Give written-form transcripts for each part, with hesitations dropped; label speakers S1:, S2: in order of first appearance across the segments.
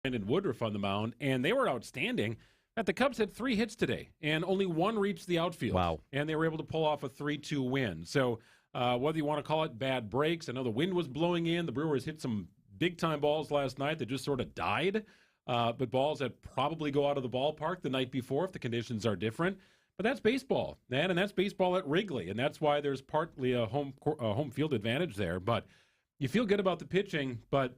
S1: Brandon Woodruff on the mound, and they were outstanding. The Cubs had 3 hits today, and only 1 reached the outfield.
S2: Wow.
S1: And they were able to pull off a 3-2 win. So whether you want to call it bad breaks, I know the wind was blowing in. The Brewers hit some big-time balls last night that just sort of died, but balls that probably go out of the ballpark the night before if the conditions are different. But that's baseball, man, and that's baseball at Wrigley, and that's why there's partly a home field advantage there. But you feel good about the pitching, but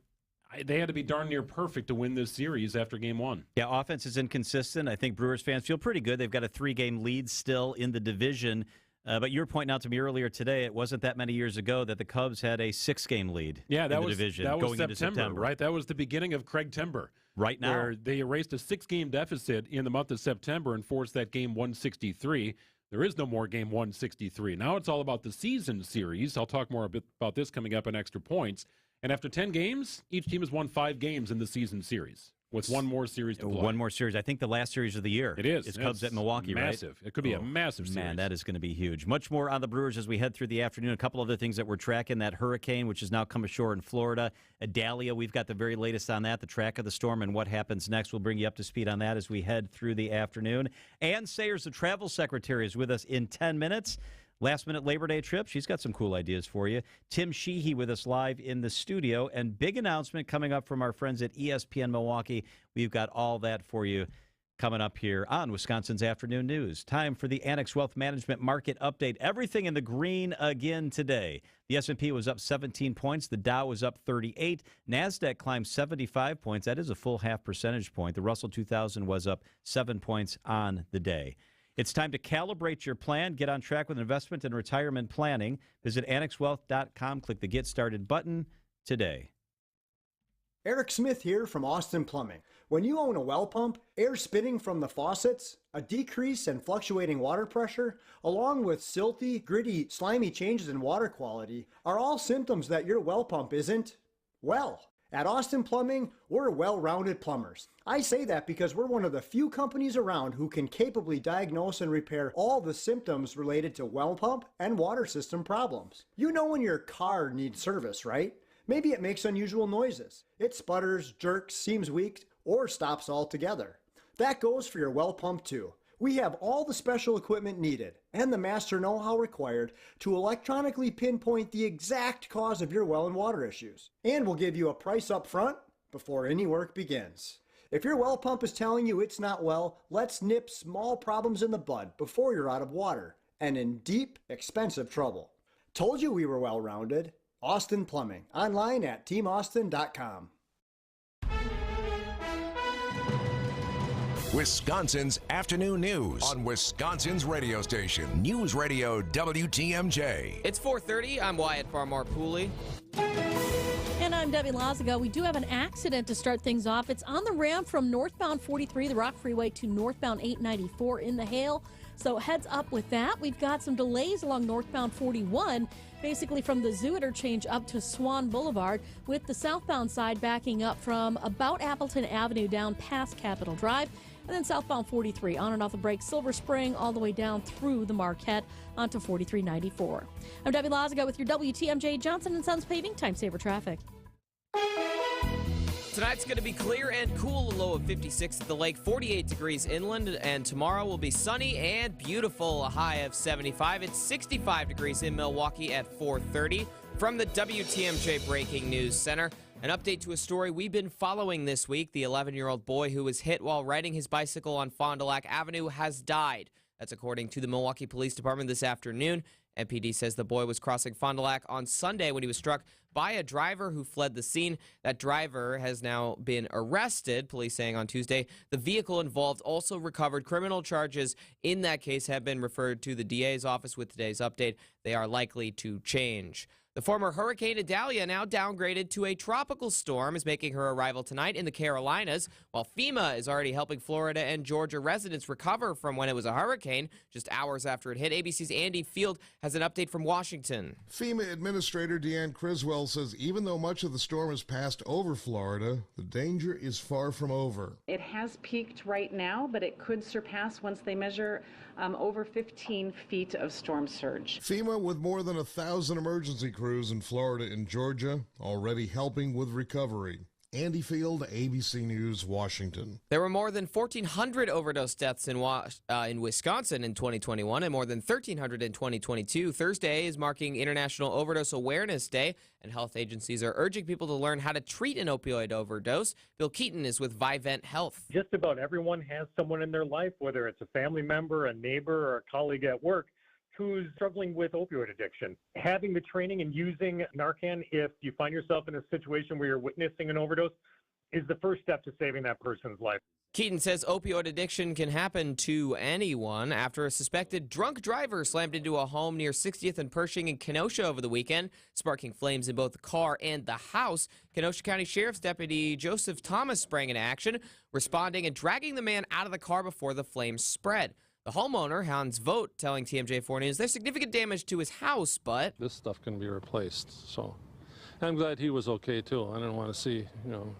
S1: they had to be darn near perfect to win this series after Game 1.
S2: Yeah, offense is inconsistent. I think Brewers fans feel pretty good. They've got a 3-game lead still in the division. But you were pointing out to me earlier today, it wasn't that many years ago that the Cubs had a 6-game lead in the division going into September.
S1: Right? That was the beginning of Craig Timber.
S2: Right now.
S1: Where they erased a 6-game deficit in the month of September and forced that game 163. There is no more game 163. Now it's all about the season series. I'll talk more about this coming up in Extra Points. And after 10 games, each team has won 5 games in the season series with one more series to play.
S2: One more series. I think the last series of the year.
S1: It is.
S2: It's Cubs at Milwaukee,
S1: massive.
S2: right?
S1: It could be a massive series.
S2: Man, that is going to be huge. Much more on the Brewers as we head through the afternoon. A couple other things that we're tracking. That hurricane, which has now come ashore in Florida. Idalia, we've got the very latest on that, the track of the storm and what happens next. We'll bring you up to speed on that as we head through the afternoon. Ann Sayers, the travel secretary, is with us in 10 minutes. Last-minute Labor Day trip. She's got some cool ideas for you. Tim Sheehy with us live in the studio. And big announcement coming up from our friends at ESPN Milwaukee. We've got all that for you coming up here on Wisconsin's Afternoon News. Time for the Annex Wealth Management Market Update. Everything in the green again today. The S&P was up 17 points. The Dow was up 38. NASDAQ climbed 75 points. That is a full half percentage point. The Russell 2000 was up 7 points on the day. It's time to calibrate your plan. Get on track with investment and retirement planning. Visit AnnexWealth.com. Click the Get Started button today.
S3: Eric Smith here from Austin Plumbing. When you own a well pump, air spitting from the faucets, a decrease in fluctuating water pressure, along with silty, gritty, slimy changes in water quality, are all symptoms that your well pump isn't well. At Austin Plumbing, we're well-rounded plumbers. I say that because we're one of the few companies around who can capably diagnose and repair all the symptoms related to well pump and water system problems. You know when your car needs service, right? Maybe it makes unusual noises. It sputters, jerks, seems weak, or stops altogether. That goes for your well pump too. We have all the special equipment needed and the master know-how required to electronically pinpoint the exact cause of your well and water issues. And we'll give you a price up front before any work begins. If your well pump is telling you it's not well, let's nip small problems in the bud before you're out of water and in deep, expensive trouble. Told you we were well-rounded. Austin Plumbing. Online at teamaustin.com.
S4: Wisconsin's Afternoon News on Wisconsin's radio station, News Radio WTMJ.
S5: It's 4:30. I'm Wyatt Farmar-Pooley.
S6: And I'm Debbie Lazago. We do have an accident to start things off. It's on the ramp from northbound 43, the Rock Freeway, to northbound 894 in the Hale. So heads up with that. We've got some delays along northbound 41, basically from the Zoo interchange up to Swan Boulevard, with the southbound side backing up from about Appleton Avenue down past Capitol Drive. And then southbound 43 on and off the break, Silver Spring, all the way down through the Marquette onto 4394. I'm Debbie Lazago with your WTMJ Johnson & Sons Paving Time Saver Traffic.
S5: Tonight's going to be clear and cool, a low of 56 at the lake, 48 degrees inland, and tomorrow will be sunny and beautiful, a high of 75. It's 65 degrees in Milwaukee at 4:30. From the WTMJ Breaking News Center, an update to a story we've been following this week. The 11-year-old boy who was hit while riding his bicycle on Fond du Lac Avenue has died. That's according to the Milwaukee Police Department this afternoon. MPD says the boy was crossing Fond du Lac on Sunday when he was struck by a driver who fled the scene. That driver has now been arrested, police saying on Tuesday. The vehicle involved also recovered. Criminal charges in that case have been referred to the DA's office. With today's update, they are likely to change. The former Hurricane Idalia, now downgraded to a tropical storm, is making her arrival tonight in the Carolinas, while FEMA is already helping Florida and Georgia residents recover from when it was a hurricane just hours after it hit. ABC's Andy Field has an update from Washington.
S7: FEMA Administrator Deanne Criswell says even though much of the storm has passed over Florida, the danger is far from over.
S8: It has peaked right now, but it could surpass once they measure over 15 feet of storm surge.
S7: FEMA, with more than 1,000 emergency crews in Florida and Georgia, already helping with recovery. Andy Field, ABC News, Washington.
S5: There were more than 1,400 overdose deaths in Wisconsin in 2021 and more than 1,300 in 2022. Thursday is marking International Overdose Awareness Day, and health agencies are urging people to learn how to treat an opioid overdose. Bill Keaton is with Vivent Health.
S9: Just about everyone has someone in their life, whether it's a family member, a neighbor, or a colleague at work, who's struggling with opioid addiction. Having the training and using Narcan if you find yourself in a situation where you're witnessing an overdose is the first step to saving that person's life.
S5: Keaton says opioid addiction can happen to anyone after a suspected drunk driver slammed into a home near 60th and Pershing in Kenosha over the weekend, sparking flames in both the car and the house. Kenosha County Sheriff's Deputy Joseph Thomas sprang into action, responding and dragging the man out of the car before the flames spread. The homeowner, Hans Vogt, telling TMJ4 News there's significant damage to his house, but
S10: this stuff can be replaced. So I'm glad he was okay, too. I didn't want to see,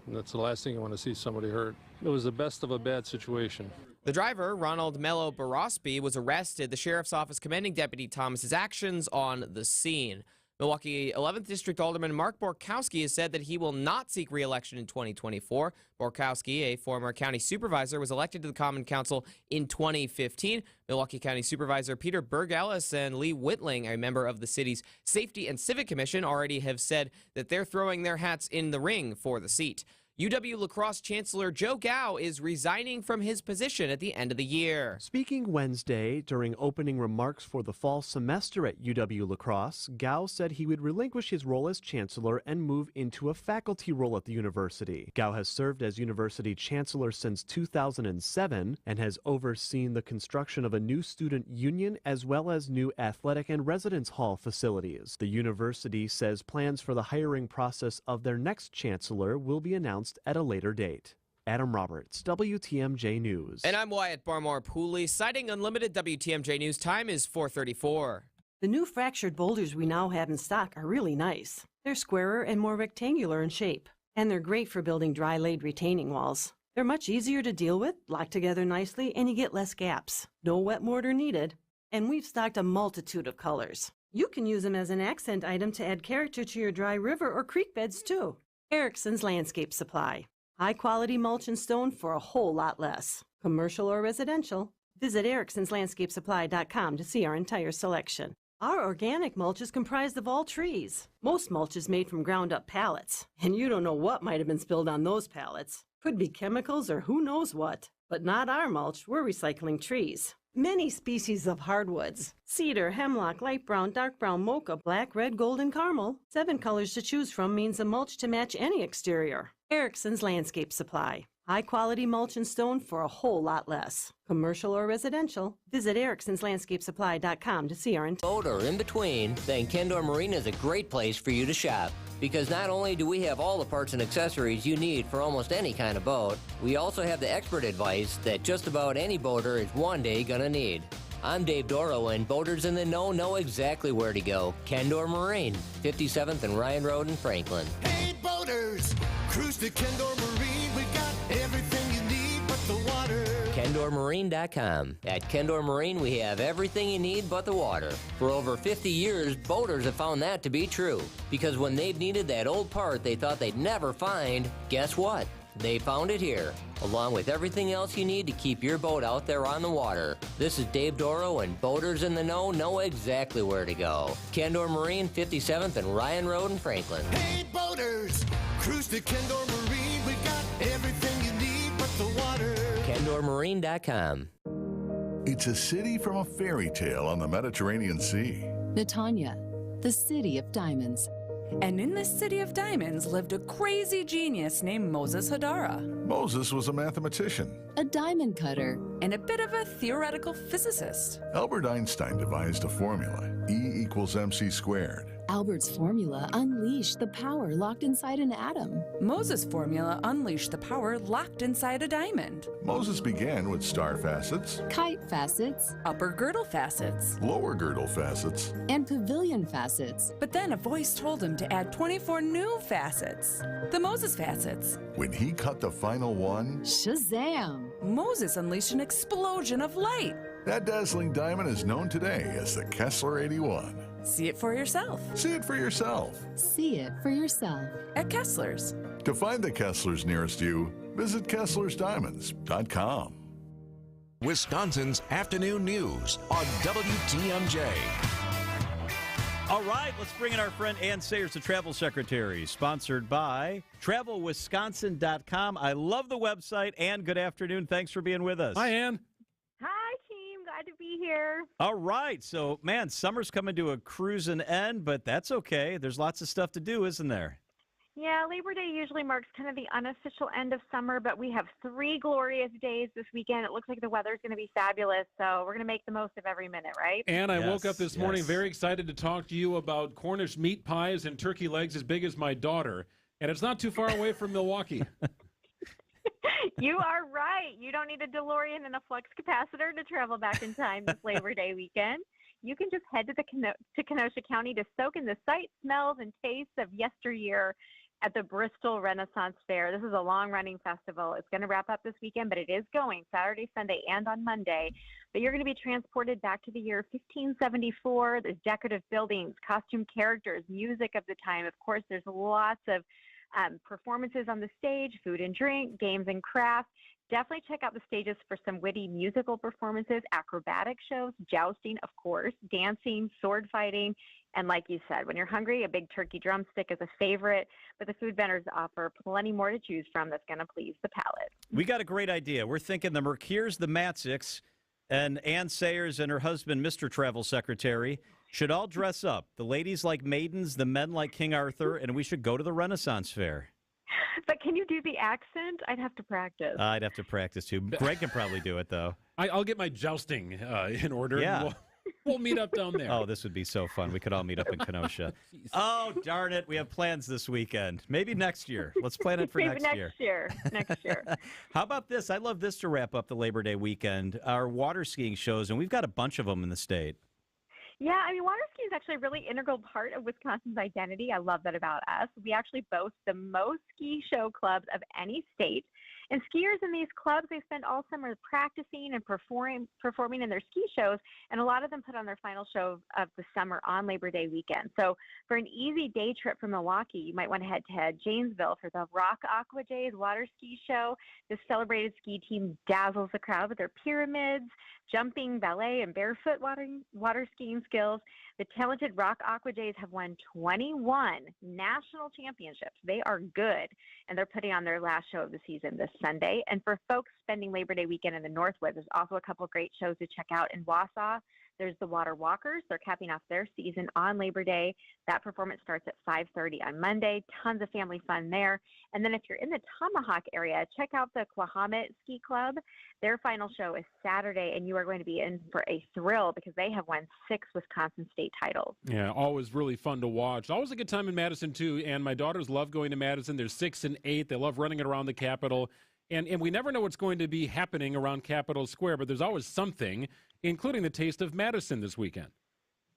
S10: that's the last thing I want to see somebody hurt. It was the best of a bad situation.
S5: The driver, Ronald Mello Barosby, was arrested. The sheriff's office commending Deputy Thomas's actions on the scene. Milwaukee 11th District Alderman Mark Borkowski has said that he will not seek re-election in 2024. Borkowski, a former county supervisor, was elected to the Common Council in 2015. Milwaukee County Supervisor Peter Berg-Ellis and Lee Whitling, a member of the city's Safety and Civic Commission, already have said that they're throwing their hats in the ring for the seat. UW La Crosse Chancellor Joe Gao is resigning from his position at the end of the year.
S11: Speaking Wednesday during opening remarks for the fall semester at UW La Crosse, Gao said he would relinquish his role as chancellor and move into a faculty role at the university. Gao has served as university chancellor since 2007 and has overseen the construction of a new student union as well as new athletic and residence hall facilities. The university says plans for the hiring process of their next chancellor will be announced at a later date. Adam Roberts, WTMJ News.
S5: And I'm Wyatt Barmore-Pooley. Citing Unlimited, WTMJ News time is 4:34.
S12: The new fractured boulders we now have in stock are really nice. They're squarer and more rectangular in shape, and they're great for building dry-laid retaining walls. They're much easier to deal with, lock together nicely, and you get less gaps. No wet mortar needed. And we've stocked a multitude of colors. You can use them as an accent item to add character to your dry river or creek beds, too. Erickson's Landscape Supply. High-quality mulch and stone for a whole lot less. Commercial or residential. Visit ericksonslandscapesupply.com to see our entire selection. Our organic mulch is comprised of all trees. Most mulch is made from ground-up pallets, and you don't know what might have been spilled on those pallets. Could be chemicals or who knows what. But not our mulch. We're recycling trees. Many species of hardwoods. Cedar, hemlock, light brown, dark brown, mocha, black, red, gold, and caramel. 7 colors to choose from means a mulch to match any exterior. Erickson's Landscape Supply. High-quality mulch and stone for a whole lot less. Commercial or residential. Visit ericksonslandscapesupply.com to see our
S13: boat or in between, then Kendor Marine is a great place for you to shop. Because not only do we have all the parts and accessories you need for almost any kind of boat, we also have the expert advice that just about any boater is one day gonna need. I'm Dave Doro, and boaters in the know exactly where to go. Kendor Marine, 57th and Ryan Road in Franklin.
S14: Hey boaters, cruise to Kendor Marine. We got everything you need but the water.
S13: KendorMarine.com. At Kendor Marine, we have everything you need but the water. For over 50 years, boaters have found that to be true. Because when they've needed that old part they thought they'd never find, guess what? They found it here, along with everything else you need to keep your boat out there on the water. This is Dave Doro, and boaters in the know exactly where to go. Kendor Marine, 57th and Ryan Road in Franklin.
S14: Hey boaters, cruise to Kendor Marine. We got everything you need but the water.
S13: KendorMarine.com.
S15: It's a city from a fairy tale on the Mediterranean Sea.
S16: Netanya, the city of diamonds.
S17: And in this city of diamonds lived a crazy genius named Moses Hadara.
S15: Moses was a mathematician,
S16: a diamond cutter,
S17: and a bit of a theoretical physicist.
S15: Albert Einstein devised a formula, E = mc squared.
S16: Albert's formula unleashed the power locked inside an atom.
S17: Moses' formula unleashed the power locked inside a diamond.
S15: Moses began with star facets,
S16: kite facets,
S17: upper girdle facets,
S15: lower girdle facets,
S16: and pavilion facets.
S17: But then a voice told him to add 24 new facets, the Moses facets.
S15: When he cut the final one,
S16: Shazam!
S17: Moses unleashed an explosion of light.
S15: That dazzling diamond is known today as the Kessler 81.
S17: See it for yourself.
S15: See it for yourself.
S16: See it for yourself.
S17: At Kessler's.
S15: To find the Kesslers nearest you, visit KesslersDiamonds.com.
S4: Wisconsin's afternoon news on WTMJ.
S2: All right, let's bring in our friend Ann Sayers, the travel secretary, sponsored by TravelWisconsin.com. I love the website. Ann, good afternoon. Thanks for being with us.
S1: Hi, Ann.
S18: Hi, team. Glad to be here.
S2: All right, so, man, summer's coming to a cruising end, but that's okay. There's lots of stuff to do, isn't there?
S18: Yeah, Labor Day usually marks kind of the unofficial end of summer, but we have 3 glorious days this weekend. It looks like the weather's going to be fabulous, so we're going to make the most of every minute, right?
S1: And I woke up this morning very excited to talk to you about Cornish meat pies and turkey legs as big as my daughter, and it's not too far away from Milwaukee.
S18: You are right. You don't need a DeLorean and a flux capacitor to travel back in time this Labor Day weekend. You can just head to Kenosha County to soak in the sights, smells, and tastes of yesteryear at the Bristol Renaissance Fair. This is a long-running festival. It's going to wrap up this weekend, but it is going Saturday, Sunday, and on Monday. But you're going to be transported back to the year 1574. There's decorative buildings, costume characters, music of the time. Of course, there's lots of performances on the stage, food and drink, games and crafts. Definitely check out the stages for some witty musical performances, acrobatic shows, jousting, of course, dancing, sword fighting. And like you said, when you're hungry, a big turkey drumstick is a favorite, but the food vendors offer plenty more to choose from that's going to please the palate.
S2: We got a great idea. We're thinking the Merkiers, the Matzicks, and Ann Sayers and her husband, Mr. Travel Secretary, should all dress up. The ladies like maidens, the men like King Arthur, and we should go to the Renaissance Fair.
S18: But can you do the accent? I'd have to practice.
S2: I'd have to practice, too. Greg can probably do it, though.
S1: I'll get my jousting in order.
S2: Yeah.
S1: We'll meet up down there.
S2: Oh, this would be so fun. We could all meet up in Kenosha. Oh, darn it. We have plans this weekend. Maybe next year. Let's plan it for
S18: Maybe
S2: next year.
S18: Next year.
S2: How about this? I love this to wrap up the Labor Day weekend. Our water skiing shows, and we've got a bunch of them in the state.
S18: Yeah, I mean, water skiing is actually a really integral part of Wisconsin's identity. I love that about us. We actually boast the most ski show clubs of any state. And skiers in these clubs, they spend all summer practicing and performing in their ski shows, and a lot of them put on their final show of the summer on Labor Day weekend. So for an easy day trip from Milwaukee, you might want to head to Janesville for the Rock Aqua Days water ski show. This celebrated ski team dazzles the crowd with their pyramids, jumping, ballet, and barefoot water skiing skills. The talented Rock Aqua Jays have won 21 national championships. They are good, and they're putting on their last show of the season this Sunday. And for folks spending Labor Day weekend in the Northwoods, there's also a couple great shows to check out in Wausau. There's the Water Walkers. They're capping off their season on Labor Day. That performance starts at 5:30 on Monday. Tons of family fun there. And then if you're in the Tomahawk area, check out the Quahomit Ski Club. Their final show is Saturday, and you are going to be in for a thrill because they have won 6 Wisconsin state titles.
S1: Yeah, always really fun to watch. Always a good time in Madison, too. And my daughters love going to Madison. They're 6 and 8. They love running it around the Capitol. And we never know what's going to be happening around Capitol Square, but there's always something, including the Taste of Madison this weekend.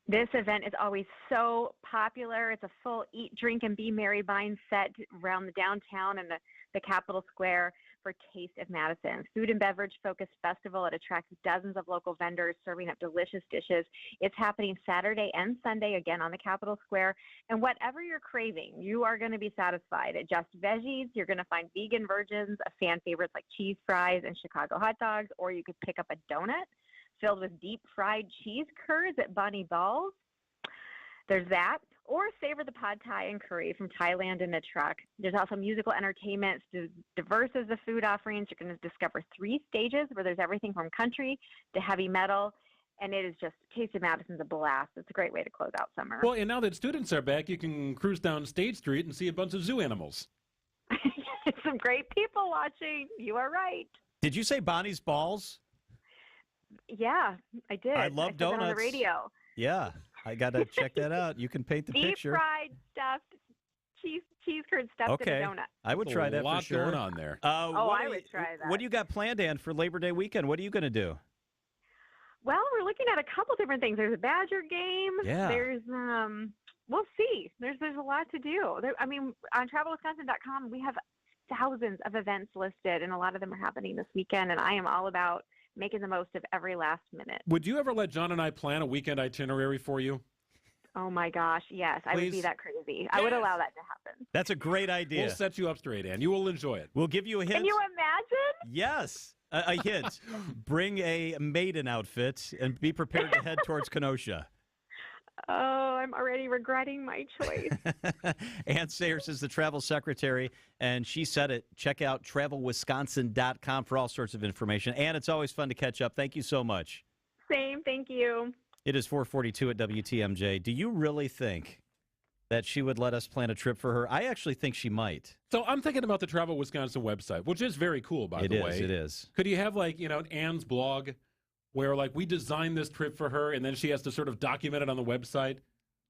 S18: This event is always so popular. It's a full eat, drink, and be merry mindset around the downtown and the Capitol Square for Taste of Madison. Food and beverage focused festival. It attracts dozens of local vendors serving up delicious dishes. It's happening Saturday and Sunday, again, on the Capitol Square. And whatever you're craving, you are going to be satisfied. At Just Veggies, you're going to find vegan versions of fan favorites like cheese fries and Chicago hot dogs, or you could pick up a donut filled with deep-fried cheese curds at Bonnie Ball's. There's that. Or savor the pad thai and curry from Thailand in a truck. There's also musical entertainment, diverse as the food offerings. You're going to discover 3 stages where there's everything from country to heavy metal. And it is just, Taste of Madison's a blast. It's a great way to close out summer.
S1: Well, and now that students are back, you can cruise down State Street and see a bunch of zoo animals.
S18: Some great people watching. You are right.
S2: Did you say Bonnie's Balls?
S18: Yeah, I did.
S2: I love
S18: said
S2: donuts.
S18: that on the radio.
S2: Yeah, I got to check that out. You can paint the picture.
S18: Deep-fried stuffed cheese curd stuffed in a donut.
S2: I would try that for sure.
S1: A lot going on there.
S18: I would try that.
S2: What do you got planned, Ann, for Labor Day weekend? What are you going to do?
S18: Well, we're looking at a couple different things. There's a Badger game.
S2: Yeah.
S18: There's we'll see. There's a lot to do. I mean, on TravelWisconsin.com, we have thousands of events listed, and a lot of them are happening this weekend. And I am all about making the most of every last minute.
S1: Would you ever let John and I plan a weekend itinerary for you?
S18: Oh my gosh, yes, I would be
S1: Please?
S18: that crazy. I would allow that to happen.
S2: That's a great idea.
S1: We'll set you up straight, Ann. You will enjoy it.
S2: We'll give you a hint.
S18: Can you imagine?
S2: Yes. A hint. Bring a maiden outfit and be prepared to head towards Kenosha.
S18: Oh, I'm already regretting my choice.
S2: Ann Sayers is the travel secretary, and she said it. Check out travelwisconsin.com for all sorts of information. Ann, it's always fun to catch up. Thank you so much.
S18: Same, thank you.
S2: It is 4:42 at WTMJ. Do you really think that she would let us plan a trip for her? I actually think she might.
S1: So I'm thinking about the Travel Wisconsin website, which is very cool, by the way.
S2: It is.
S1: Could you have, like, Ann's blog where, like, we designed this trip for her, and then she has to sort of document it on the website?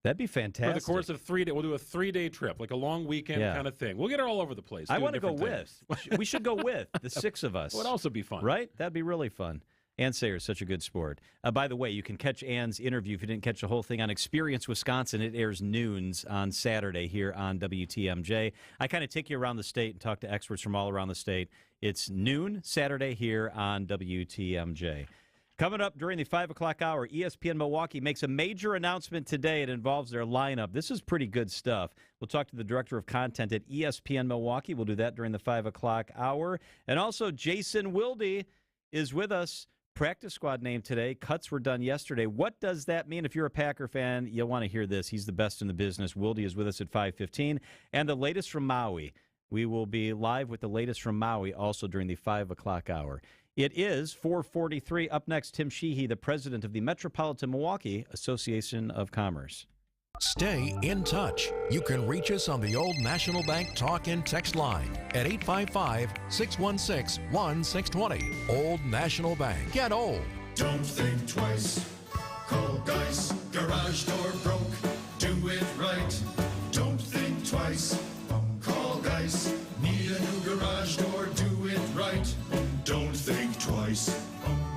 S2: That'd be fantastic.
S1: For the course of 3 days. We'll do a 3-day trip, like a long weekend kind of thing. We'll get her all over the place.
S2: I
S1: want to
S2: go with. We should go with the 6 of us.
S1: It would also be fun.
S2: Right? That'd be really fun. Ann Sayers, such a good sport. By the way, you can catch Ann's interview if you didn't catch the whole thing on Experience Wisconsin. It airs noons on Saturday here on WTMJ. I kind of take you around the state and talk to experts from all around the state. It's noon Saturday here on WTMJ. Coming up during the 5 o'clock hour, ESPN Milwaukee makes a major announcement today. It involves their lineup. This is pretty good stuff. We'll talk to the director of content at ESPN Milwaukee. We'll do that during the 5 o'clock hour. And also, Jason Wilde is with us. Practice squad name today. Cuts were done yesterday. What does that mean? If you're a Packer fan, you'll want to hear this. He's the best in the business. Wilde is with us at 5:15. And the latest from Maui. We will be live with the latest from Maui also during the 5 o'clock hour. It is 4:43. Up next, Tim Sheehy, the president of the Metropolitan Milwaukee Association of Commerce.
S4: Stay in touch. You can reach us on the Old National Bank talk and text line at 855-616-1620. Old National Bank. Get old.
S14: Don't think twice. Call Geis. Garage door broke. Do it right. Don't think twice. Call Geis. Need a new garage door. Do it right. Don't think twice.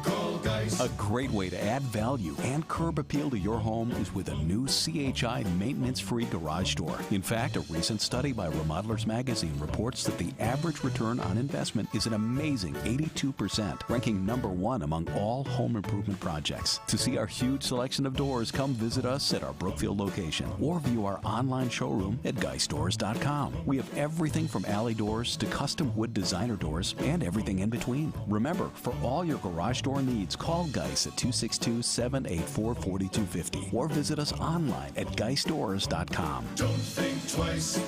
S14: Call Geis.
S19: A great way to add value and curb appeal to your home is with a new CHI maintenance-free garage door. In fact, a recent study by Remodelers Magazine reports that the average return on investment is an amazing 82%, ranking #1 among all home improvement projects. To see our huge selection of doors, come visit us at our Brookfield location or view our online showroom at GeisDoors.com. We have everything from alley doors to custom wood designer doors and everything in between. Remember, for all your garage door needs, call Geis at 262-784-4250 or visit us online at GeisDoors.com.
S14: Don't think twice.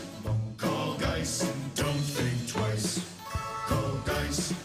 S14: Call Geis. Don't think twice. Call Geis.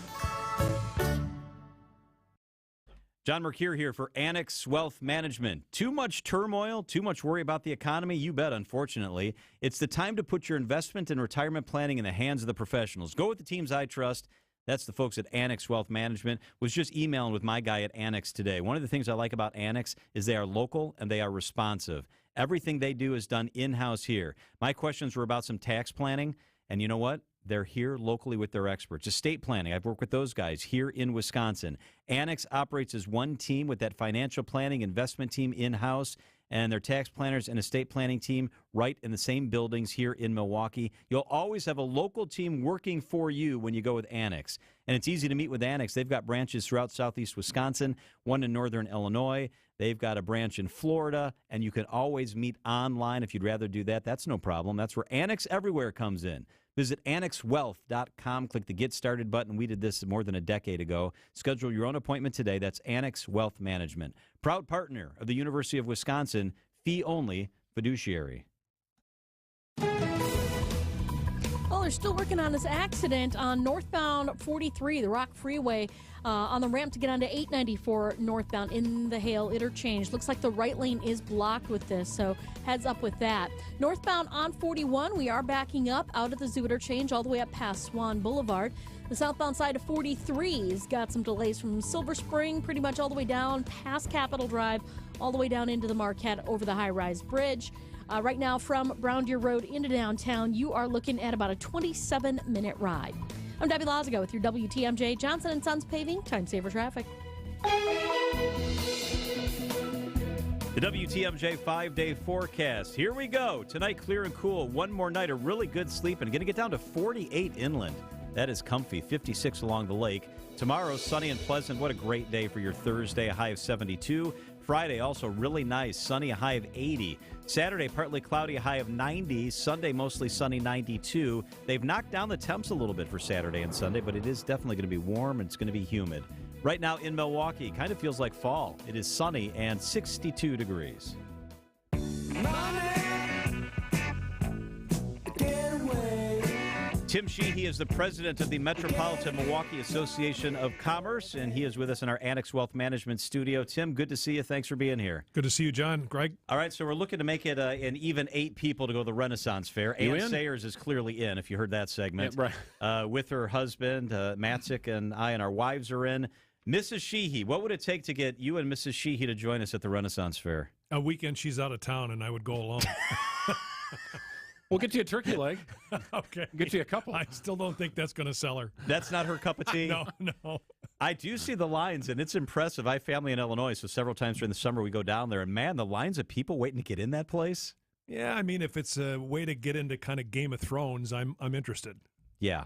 S2: John Mercure here for Annex Wealth Management. Too much turmoil, too much worry about the economy? You bet, unfortunately. It's the time to put your investment and retirement planning in the hands of the professionals. Go with the teams I trust. That's the folks at Annex Wealth Management. Was just emailing with my guy at Annex today. One of the things I like about Annex is they are local and they are responsive. Everything they do is done in-house here. My questions were about some tax planning, and you know what? They're here locally with their experts. Estate planning, I've worked with those guys here in Wisconsin. Annex operates as one team with that financial planning investment team in-house, and their tax planners and estate planning team right in the same buildings here in Milwaukee. You'll always have a local team working for you when you go with Annex. And it's easy to meet with Annex. They've got branches throughout southeast Wisconsin, one in northern Illinois. They've got a branch in Florida, and you can always meet online if you'd rather do that. That's no problem. That's where Annex Everywhere comes in. Visit AnnexWealth.com. Click the Get Started button. We did this more than a decade ago. Schedule your own appointment today. That's Annex Wealth Management. Proud partner of the University of Wisconsin, fee-only fiduciary.
S6: Well, they're still working on this accident on northbound 43, the Rock Freeway, on the ramp to get onto 894 northbound in the Hale interchange. Looks like the right lane is blocked with this, so heads up with that. Northbound on 41, we are backing up out of the Zoo interchange all the way up past Swan Boulevard. The southbound side of 43's got some delays from Silver Spring pretty much all the way down past Capitol Drive, all the way down into the Marquette over the high-rise bridge. Right now from Brown Deer Road into downtown, you are looking at about a 27-minute ride. I'm Debbie Lazago with your WTMJ Johnson & Sons Paving Time Saver Traffic.
S2: The WTMJ 5-day forecast. Here we go. Tonight, clear and cool. One more night of really good sleep and going to get down to 48 inland. That is comfy. 56 along the lake. Tomorrow, sunny and pleasant. What a great day for your Thursday. A high of 72. Friday, also really nice. Sunny, a high of 80. Saturday, partly cloudy, a high of 90. Sunday, mostly sunny, 92. They've knocked down the temps a little bit for Saturday and Sunday, but it is definitely going to be warm and it's going to be humid. Right now in Milwaukee, kind of feels like fall. It is sunny and 62 degrees. Tim Sheehy is the president of the Metropolitan Milwaukee Association of Commerce, and he is with us in our Annex Wealth Management studio. Tim, good to see you. Thanks for being here.
S20: Good to see you, John. Greg?
S2: All right, so we're looking to make it an even 8 people to go to the Renaissance Fair. Ann Sayers is clearly in, if you heard that segment.
S1: Yeah, right.
S2: With her husband, Matzik, and I, and our wives are in. Mrs. Sheehy, what would it take to get you and Mrs. Sheehy to join us at the Renaissance Fair?
S20: A weekend she's out of town, and I would go alone.
S1: We'll get you a turkey leg.
S20: Okay.
S1: Get you a couple.
S20: I still don't think that's going to sell her.
S2: That's not her cup of tea?
S20: No.
S2: I do see the lines, and it's impressive. I have family in Illinois, so several times during the summer we go down there, and man, the lines of people waiting to get in that place.
S20: Yeah, I mean, if it's a way to get into kind of Game of Thrones, I'm interested.
S2: Yeah.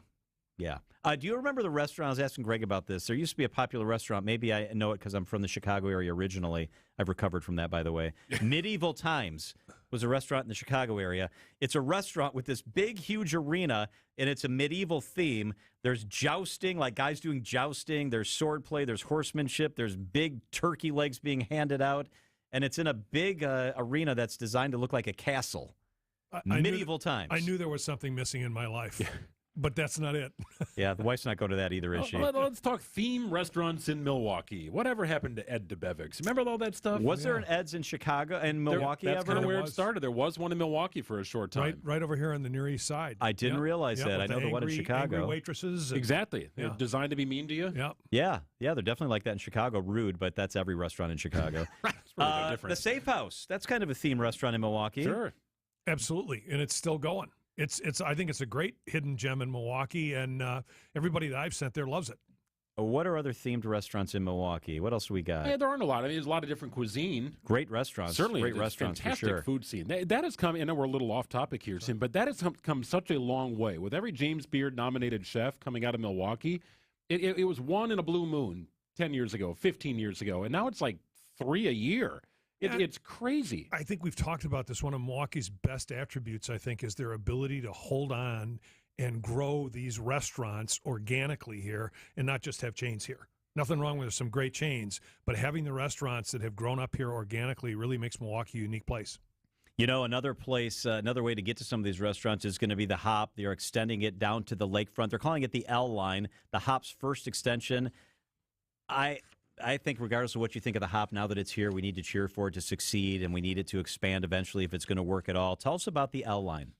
S2: Do you remember the restaurant? I was asking Greg about this. There used to be a popular restaurant. Maybe I know it because I'm from the Chicago area originally. I've recovered from that, by the way. Medieval Times was a restaurant in the Chicago area. It's a restaurant with this big, huge arena, and it's a medieval theme. There's jousting, like guys doing jousting. There's sword play. There's horsemanship. There's big turkey legs being handed out. And it's in a big arena that's designed to look like a castle. Medieval Times.
S20: I knew there was something missing in my life. But that's not it.
S2: Yeah, the wife's not going to that either, is she?
S1: Let's talk theme restaurants in Milwaukee. Whatever happened to Ed DeBevick's? Remember all that stuff?
S2: Was there an Ed's in Chicago and Milwaukee
S1: That's
S2: ever?
S1: kind of where it started. There was one in Milwaukee for a short time.
S20: Right over here on the Near East Side.
S2: I didn't realize that. I know the one in Chicago.
S20: Angry waitresses.
S1: Exactly. They're designed to be mean to you.
S20: Yeah.
S2: Yeah, they're definitely like that in Chicago. Rude, but that's every restaurant in Chicago.
S1: It's really no different.
S2: The Safe House. That's kind of a theme restaurant in Milwaukee.
S1: Sure.
S20: Absolutely. And it's still going. I think it's a great hidden gem in Milwaukee, and everybody that I've sent there loves it.
S2: What are other themed restaurants in Milwaukee? What else do we got?
S1: Yeah, there aren't a lot. I mean, there's a lot of different cuisine.
S2: Great restaurants.
S1: Certainly.
S2: Great restaurants,
S1: fantastic
S2: for sure.
S1: Food scene. That has come, I know we're a little off topic here, Tim, but that has come such a long way. With every James Beard nominated chef coming out of Milwaukee, it was one in a blue moon 10 years ago, 15 years ago, and now it's like 3 a year. It's crazy.
S20: I think we've talked about this. One of Milwaukee's best attributes, I think, is their ability to hold on and grow these restaurants organically here and not just have chains here. Nothing wrong with some great chains, but having the restaurants that have grown up here organically really makes Milwaukee a unique place.
S2: You know, another place, another way to get to some of these restaurants is going to be the Hop. They're extending it down to the lakefront. They're calling it the L line, the Hop's first extension. I think regardless of what you think of the Hop, now that it's here, we need to cheer for it to succeed, and we need it to expand eventually if it's going to work at all. Tell us about the L line.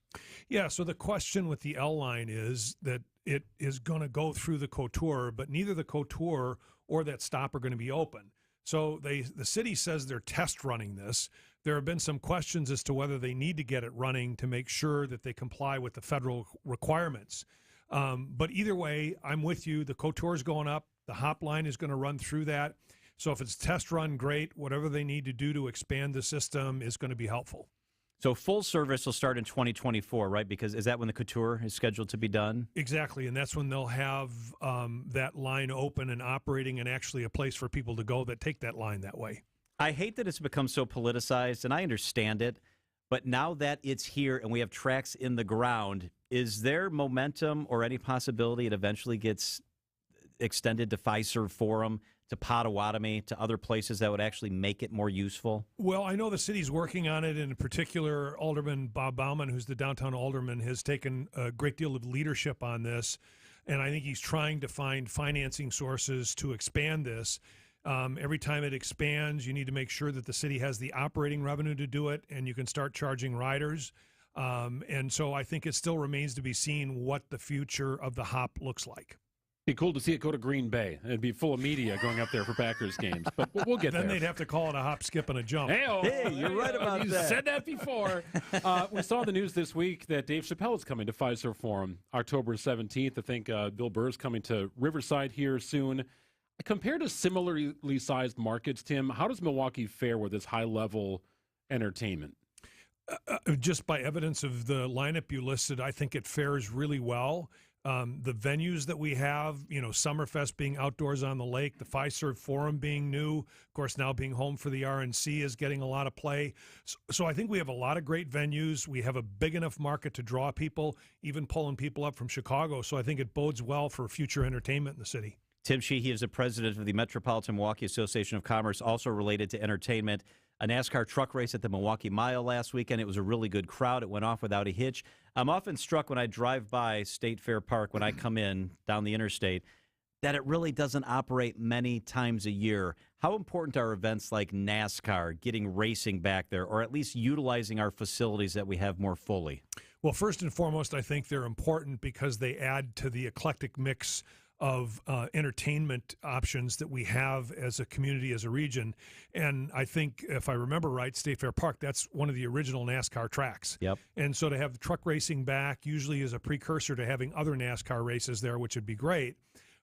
S20: Yeah, so the question with the L line is that it is going to go through the Couture, but neither the Couture or that stop are going to be open. So the city says they're test running this. There have been some questions as to whether they need to get it running to make sure that they comply with the federal requirements. But either way, I'm with you. The Couture is going up. The Hop line is going to run through that. So if it's test run, great. Whatever they need to do to expand the system is going to be helpful.
S2: So full service will start in 2024, right? Because is that when the Couture is scheduled to be done?
S20: Exactly, and that's when they'll have that line open and operating and actually a place for people to go that take that line that way.
S2: I hate that it's become so politicized, and I understand it. But now that it's here and we have tracks in the ground, is there momentum or any possibility it eventually gets extended to Fiserv Forum, to Potawatomi, to other places that would actually make it more useful?
S20: Well, I know the city's working on it. In particular, Alderman Bob Bauman, who's the downtown alderman, has taken a great deal of leadership on this. And I think he's trying to find financing sources to expand this. Every time it expands, you need to make sure that the city has the operating revenue to do it, and you can start charging riders. And so I think it still remains to be seen what the future of the Hop looks like.
S1: Be cool to see it go to Green Bay. It'd be full of media going up there for Packers games, but we'll get there.
S20: Then they'd have to call it a hop, skip, and a jump.
S2: Hey, you're right about
S1: you
S2: that.
S1: You said that before. We saw the news this week that Dave Chappelle is coming to Fiserv Forum October 17th. I think Bill Burr is coming to Riverside here soon. Compared to similarly sized markets, Tim, how does Milwaukee fare with this high-level entertainment?
S20: Just by evidence of the lineup you listed, I think it fares really well. The venues that we have, Summerfest being outdoors on the lake, the Fiserv Forum being new, of course, now being home for the RNC is getting a lot of play. So I think we have a lot of great venues. We have a big enough market to draw people, even pulling people up from Chicago. So I think it bodes well for future entertainment in the city.
S2: Tim Sheehy is the president of the Metropolitan Milwaukee Association of Commerce, also related to entertainment. A NASCAR truck race at the Milwaukee Mile last weekend. It was a really good crowd. It went off without a hitch. I'm often struck when I drive by State Fair Park, when I come in down the interstate, that it really doesn't operate many times a year. How important are events like NASCAR, getting racing back there, or at least utilizing our facilities that we have more fully?
S20: Well, first and foremost, I think they're important because they add to the eclectic mix of entertainment options that we have as a community, as a region. And I think, if I remember right, State Fair Park, that's one of the original NASCAR tracks.
S2: Yep.
S20: And so to have truck racing back usually is a precursor to having other NASCAR races there, which would be great.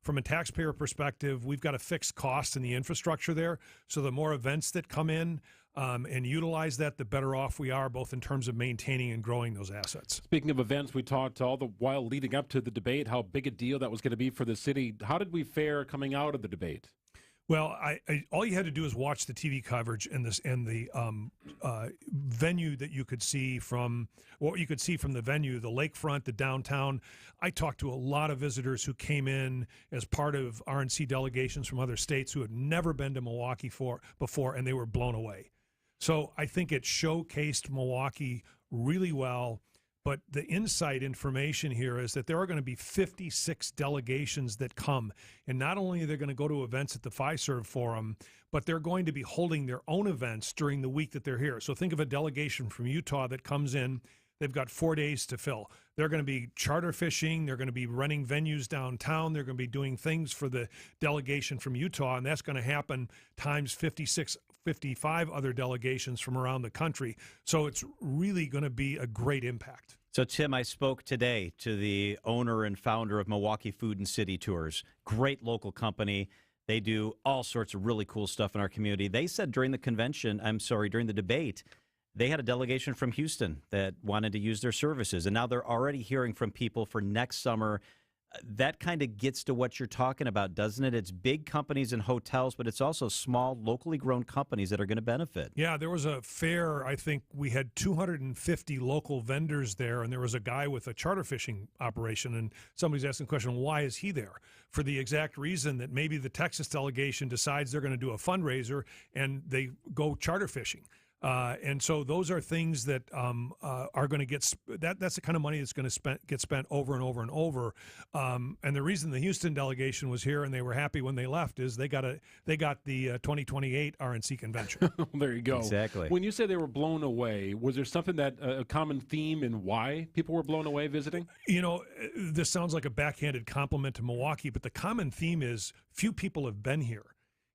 S20: From a taxpayer perspective, we've got a fixed cost in the infrastructure there. So the more events that come in and utilize that, the better off we are, both in terms of maintaining and growing those assets.
S1: Speaking of events, we talked all the while leading up to the debate how big a deal that was going to be for the city. How did we fare coming out of the debate?
S20: Well, all you had to do is watch the TV coverage and the venue that you could see from what you could see from the venue, the lakefront, the downtown. I talked to a lot of visitors who came in as part of RNC delegations from other states who had never been to Milwaukee before, and they were blown away. So I think it showcased Milwaukee really well. But the inside information here is that there are going to be 56 delegations that come. And not only are they going to go to events at the Fiserv Forum, but they're going to be holding their own events during the week that they're here. So think of a delegation from Utah that comes in. They've got 4 days to fill. They're going to be charter fishing. They're going to be running venues downtown. They're going to be doing things for the delegation from Utah, and that's going to happen times 56, 55 other delegations from around the country. So it's really going to be a great impact.
S2: So, Tim, I spoke today to the owner and founder of Milwaukee Food and City Tours. Great local company. They do all sorts of really cool stuff in our community. They said during the debate, they had a delegation from Houston that wanted to use their services, and now they're already hearing from people for next summer. That kind of gets to what you're talking about, doesn't it? It's big companies and hotels, but it's also small, locally grown companies that are going to benefit.
S20: Yeah, there was a fair, I think we had 250 local vendors there, and there was a guy with a charter fishing operation, and somebody's asking the question, why is he there? For the exact reason that maybe the Texas delegation decides they're going to do a fundraiser, and they go charter fishing. And so those are things that are going to get that's the kind of money that's going to get spent over and over and over. And the reason the Houston delegation was here and they were happy when they left is they got the 2028 RNC convention.
S1: There you go.
S2: Exactly.
S1: When you say they were blown away, was there something that a common theme in why people were blown away visiting?
S20: This sounds like a backhanded compliment to Milwaukee, but the common theme is few people have been here.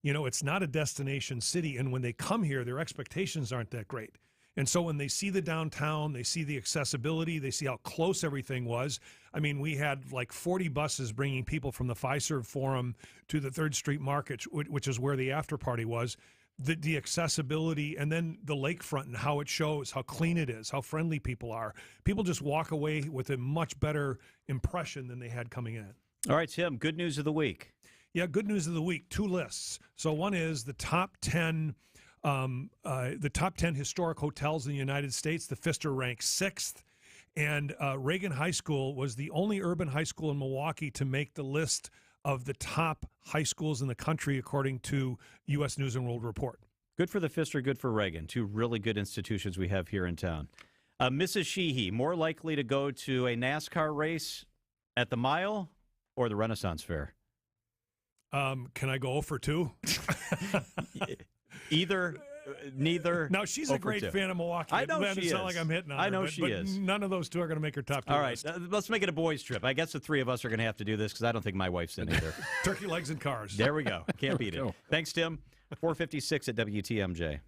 S20: It's not a destination city, and when they come here, their expectations aren't that great. And so when they see the downtown, they see the accessibility, they see how close everything was. I mean, we had like 40 buses bringing people from the Fiserv Forum to the 3rd Street Market, which is where the after party was. The accessibility, and then the lakefront and how it shows, how clean it is, how friendly people are. People just walk away with a much better impression than they had coming in.
S2: All right, Tim, good news of the week.
S20: Yeah, good news of the week, 2 lists. So one is the top 10 historic hotels in the United States. The Pfister ranks 6th. And Reagan High School was the only urban high school in Milwaukee to make the list of the top high schools in the country, according to U.S. News & World Report.
S2: Good for the Pfister, good for Reagan. 2 really good institutions we have here in town. Mrs. Sheehy, more likely to go to a NASCAR race at the Mile or the Renaissance Fair?
S20: Can I go for 2?
S2: Either, neither.
S20: Now, she's a great fan of Milwaukee.
S2: I know she is.
S20: It's not like I'm hitting on her.
S2: I know she is.
S20: None of those 2 are going to make her top 2
S2: All right,
S20: list.
S2: let's make it a boys' trip. I guess the 3 of us are going to have to do this because I don't think my wife's in either.
S20: Turkey legs and cars.
S2: There we go. Can't beat it. Thanks, Tim. 4:56 at WTMJ.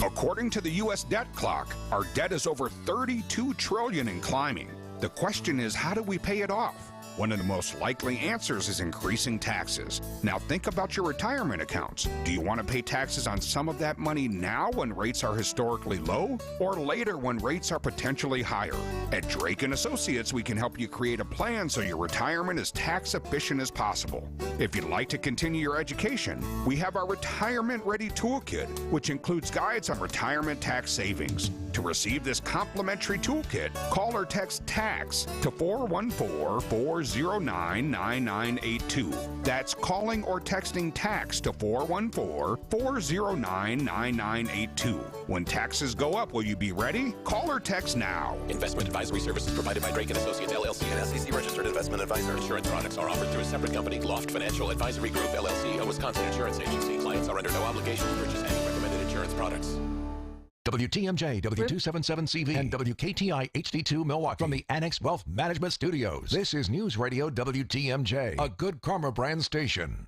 S21: According to the U.S. debt clock, our debt is over $32 trillion and climbing. The question is, how do we pay it off? One of the most likely answers is increasing taxes. Now think about your retirement accounts. Do you want to pay taxes on some of that money now when rates are historically low, or later when rates are potentially higher? At Drake & Associates, we can help you create a plan so your retirement is tax efficient as possible. If you'd like to continue your education, we have our Retirement Ready Toolkit, which includes guides on retirement tax savings. To receive this complimentary toolkit, call or text TAX to 414-409-9982. That's calling or texting TAX to 414-409-9982. When taxes go up, will you be ready? Call or text now.
S3: Investment advisory services provided by Drake & Associates, LLC, an SEC-registered investment advisor. Insurance products are offered through a separate company, Loft Financial Advisory Group, LLC, a Wisconsin insurance agency. Clients are under no obligation to purchase any recommended insurance products.
S4: WTMJ, W277CV, and WKTI HD2 Milwaukee from the Annex Wealth Management Studios. This is News Radio WTMJ, a Good Karma brand station.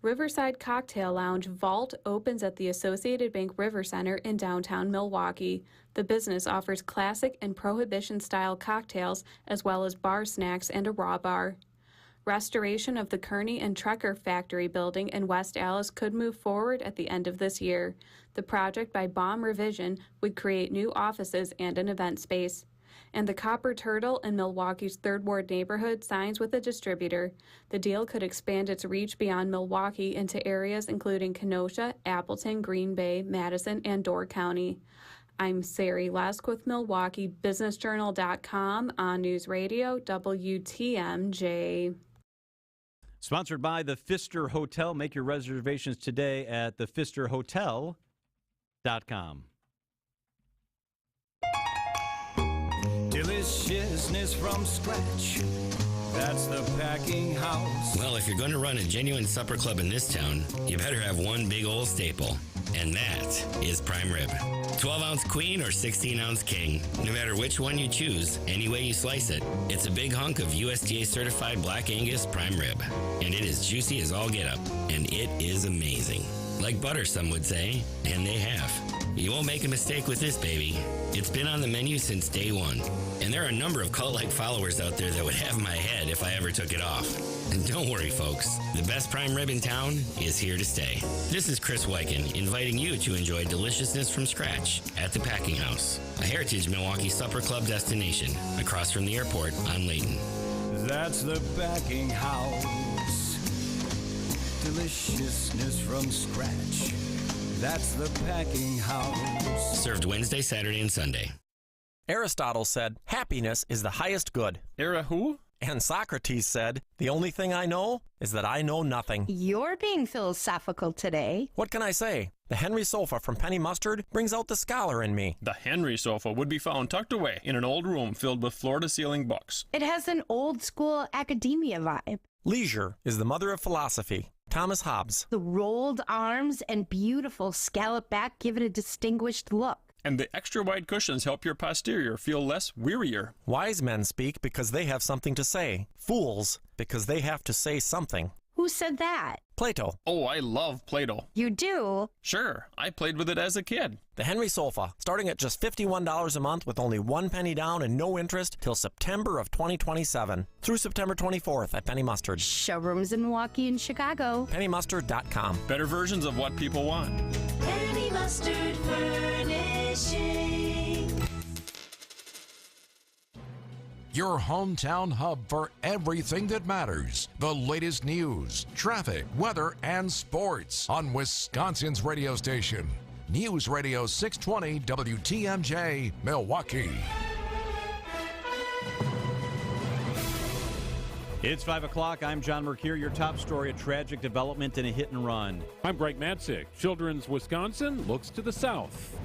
S22: Riverside Cocktail Lounge Vault opens at the Associated Bank River Center in downtown Milwaukee. The business offers classic and prohibition-style cocktails, as well as bar snacks and a raw bar. Restoration of the Kearney and Trecker factory building in West Allis could move forward at the end of this year. The project by Baum Revision would create new offices and an event space. And the Copper Turtle in Milwaukee's Third Ward neighborhood signs with a distributor. The deal could expand its reach beyond Milwaukee into areas including Kenosha, Appleton, Green Bay, Madison, and Door County. I'm Sari Lesk with Milwaukee BusinessJournal.com on News Radio WTMJ.
S2: Sponsored by the Pfister Hotel. Make your reservations today at thepfisterhotel.com.
S23: Deliciousness from scratch. That's the Packing House.
S24: Well, if you're going to run a genuine supper club in this town, you better have one big old staple, and that is prime rib. 12-ounce queen or 16-ounce king, no matter which one you choose, any way you slice it, it's a big hunk of USDA-certified Black Angus prime rib, and it is juicy as all get up, and it is amazing. Like butter, some would say, and they have. You won't make a mistake with this, baby. It's been on the menu since day one, and there are a number of cult-like followers out there that would have my head if I ever took it off. And don't worry, folks. The best prime rib in town is here to stay. This is Chris Weichen, inviting you to enjoy deliciousness from scratch at the Packing House, a Heritage Milwaukee Supper Club destination across from the airport on Layton.
S23: That's the Packing House. Deliciousness from scratch. That's the Packing House.
S24: Served Wednesday, Saturday, and Sunday.
S25: Aristotle said, happiness is the highest good.
S26: Who?
S25: And Socrates said, the only thing I know is that I know nothing.
S27: You're being philosophical today.
S25: What can I say? The Henry sofa from Penny Mustard brings out the scholar in me.
S26: The Henry sofa would be found tucked away in an old room filled with floor-to-ceiling books.
S27: It has an old-school academia vibe.
S25: Leisure is the mother of philosophy. Thomas Hobbes.
S27: The rolled arms and beautiful scallop back give it a distinguished look.
S26: And the extra wide cushions help your posterior feel less wearier.
S25: Wise men speak because they have something to say. Fools because they have to say something.
S27: Who said that?
S25: Plato.
S26: Oh, I love Play-Doh.
S27: You do?
S26: Sure. I played with it as a kid.
S25: The Henry sofa, starting at just $51 a month with only 1 penny down and no interest till September of 2027. Through September 24th at Penny Mustard.
S27: Showrooms in Milwaukee and Chicago.
S25: PennyMustard.com.
S26: Better versions of what people want.
S14: Penny Mustard Furnishing.
S4: Your hometown hub for everything that matters. The latest news, traffic, weather, and sports on Wisconsin's radio station. News Radio 620 WTMJ, Milwaukee.
S2: It's 5 o'clock. I'm John Mercure. Your top story, a tragic development in a hit and run.
S1: I'm Greg Matzik. Children's Wisconsin looks to the south.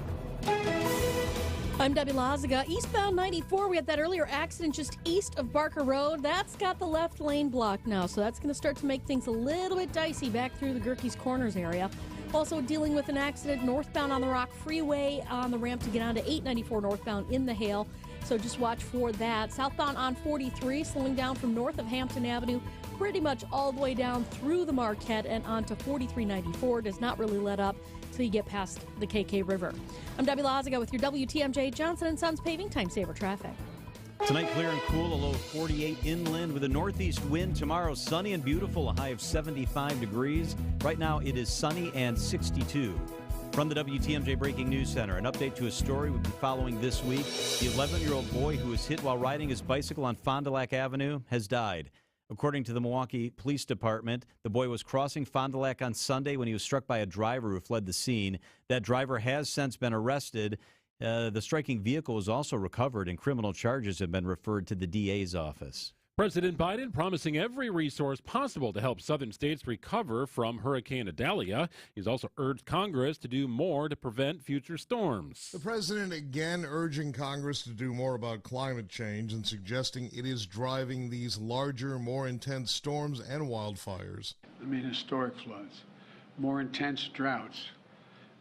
S6: I'm Debbie Lazaga. Eastbound 94, we had that earlier accident just east of Barker Road. That's got the left lane blocked now, so that's going to start to make things a little bit dicey back through the Gerke's Corners area. Also dealing with an accident northbound on the Rock Freeway on the ramp to get onto 894 northbound in the Hale, so just watch for that. Southbound on 43, slowing down from north of Hampton Avenue, pretty much all the way down through the Marquette and onto 4394. Does not really let up till you get past the KK River. I'm Debbie Lazaga with your WTMJ Johnson & Sons Paving Time Saver Traffic.
S2: Tonight, clear and cool, a low of 48 inland with a northeast wind. Tomorrow, sunny and beautiful, a high of 75 degrees. Right now, it is sunny and 62. From the WTMJ Breaking News Center, an update to a story we've been following this week. The 11-year-old boy who was hit while riding his bicycle on Fond du Lac Avenue has died. According to the Milwaukee Police Department, the boy was crossing Fond du Lac on Sunday when he was struck by a driver who fled the scene. That driver has since been arrested. The striking vehicle was also recovered, and criminal charges have been referred to the DA's office.
S1: President Biden promising every resource possible to help southern states recover from Hurricane Idalia. He's also urged Congress to do more to prevent future storms.
S5: The president again urging Congress to do more about climate change and suggesting it is driving these larger, more intense storms and wildfires.
S7: Historic floods, more intense droughts,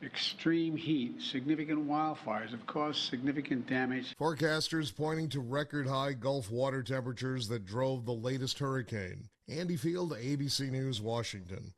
S7: extreme heat, significant wildfires have caused significant damage.
S5: Forecasters pointing to record-high Gulf water temperatures that drove the latest hurricane. Andy Field, ABC News, Washington.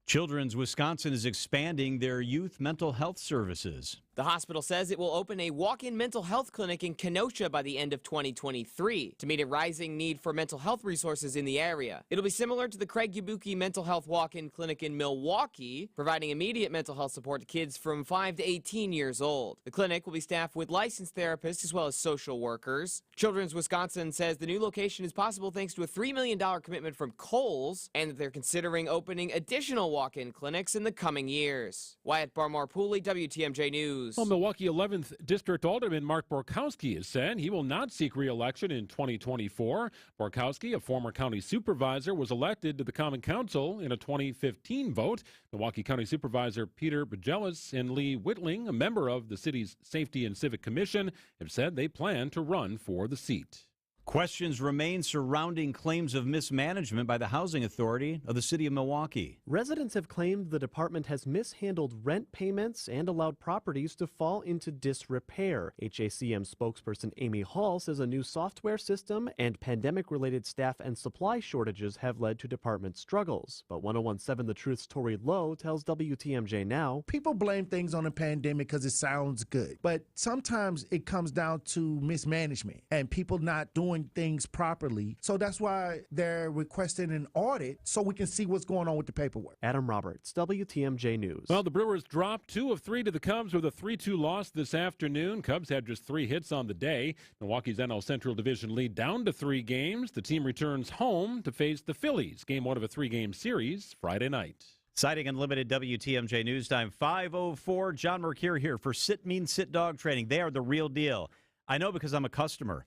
S2: Children's Wisconsin is expanding their youth mental health services.
S8: The hospital says it will open a walk-in mental health clinic in Kenosha by the end of 2023 to meet a rising need for mental health resources in the area. It'll be similar to the Craig Yabuki Mental Health Walk-in Clinic in Milwaukee, providing immediate mental health support to kids from 5 to 18 years old. The clinic will be staffed with licensed therapists as well as social workers. Children's Wisconsin says the new location is possible thanks to a $3 million commitment from Kohl's and that they're considering opening additional walk-in clinics in the coming years. Wyatt Barmore-Pooley, WTMJ News.
S1: Well, Milwaukee 11th District Alderman Mark Borkowski has said he will not seek re-election in 2024. Borkowski, a former county supervisor, was elected to the Common Council in a 2015 vote. Milwaukee County Supervisor Peter Bajelis and Lee Whitling, a member of the city's Safety and Civic Commission, have said they plan to run for the seat.
S2: Questions remain surrounding claims of mismanagement by the Housing Authority of the City of Milwaukee.
S9: Residents have claimed the department has mishandled rent payments and allowed properties to fall into disrepair. HACM spokesperson Amy Hall says a new software system and pandemic-related staff and supply shortages have led to department struggles. But 1017 The Truth's Tori Lowe tells WTMJ Now,
S10: people blame things on the pandemic because it sounds good, but sometimes it comes down to mismanagement and people not doing things properly. So that's why they're requesting an audit so we can see what's going on with the paperwork.
S9: Adam Roberts, WTMJ News.
S1: Well, the Brewers dropped 2 of 3 to the Cubs with a 3-2 loss this afternoon. Cubs had just 3 hits on the day. Milwaukee's NL Central Division lead down to 3 games. The team returns home to face the Phillies. Game 1 of a 3-game series Friday night.
S2: Siding Unlimited WTMJ News Time, 5:04. John Mercure here for Sit Mean Sit Dog Training. They are the real deal. I know because I'm a customer.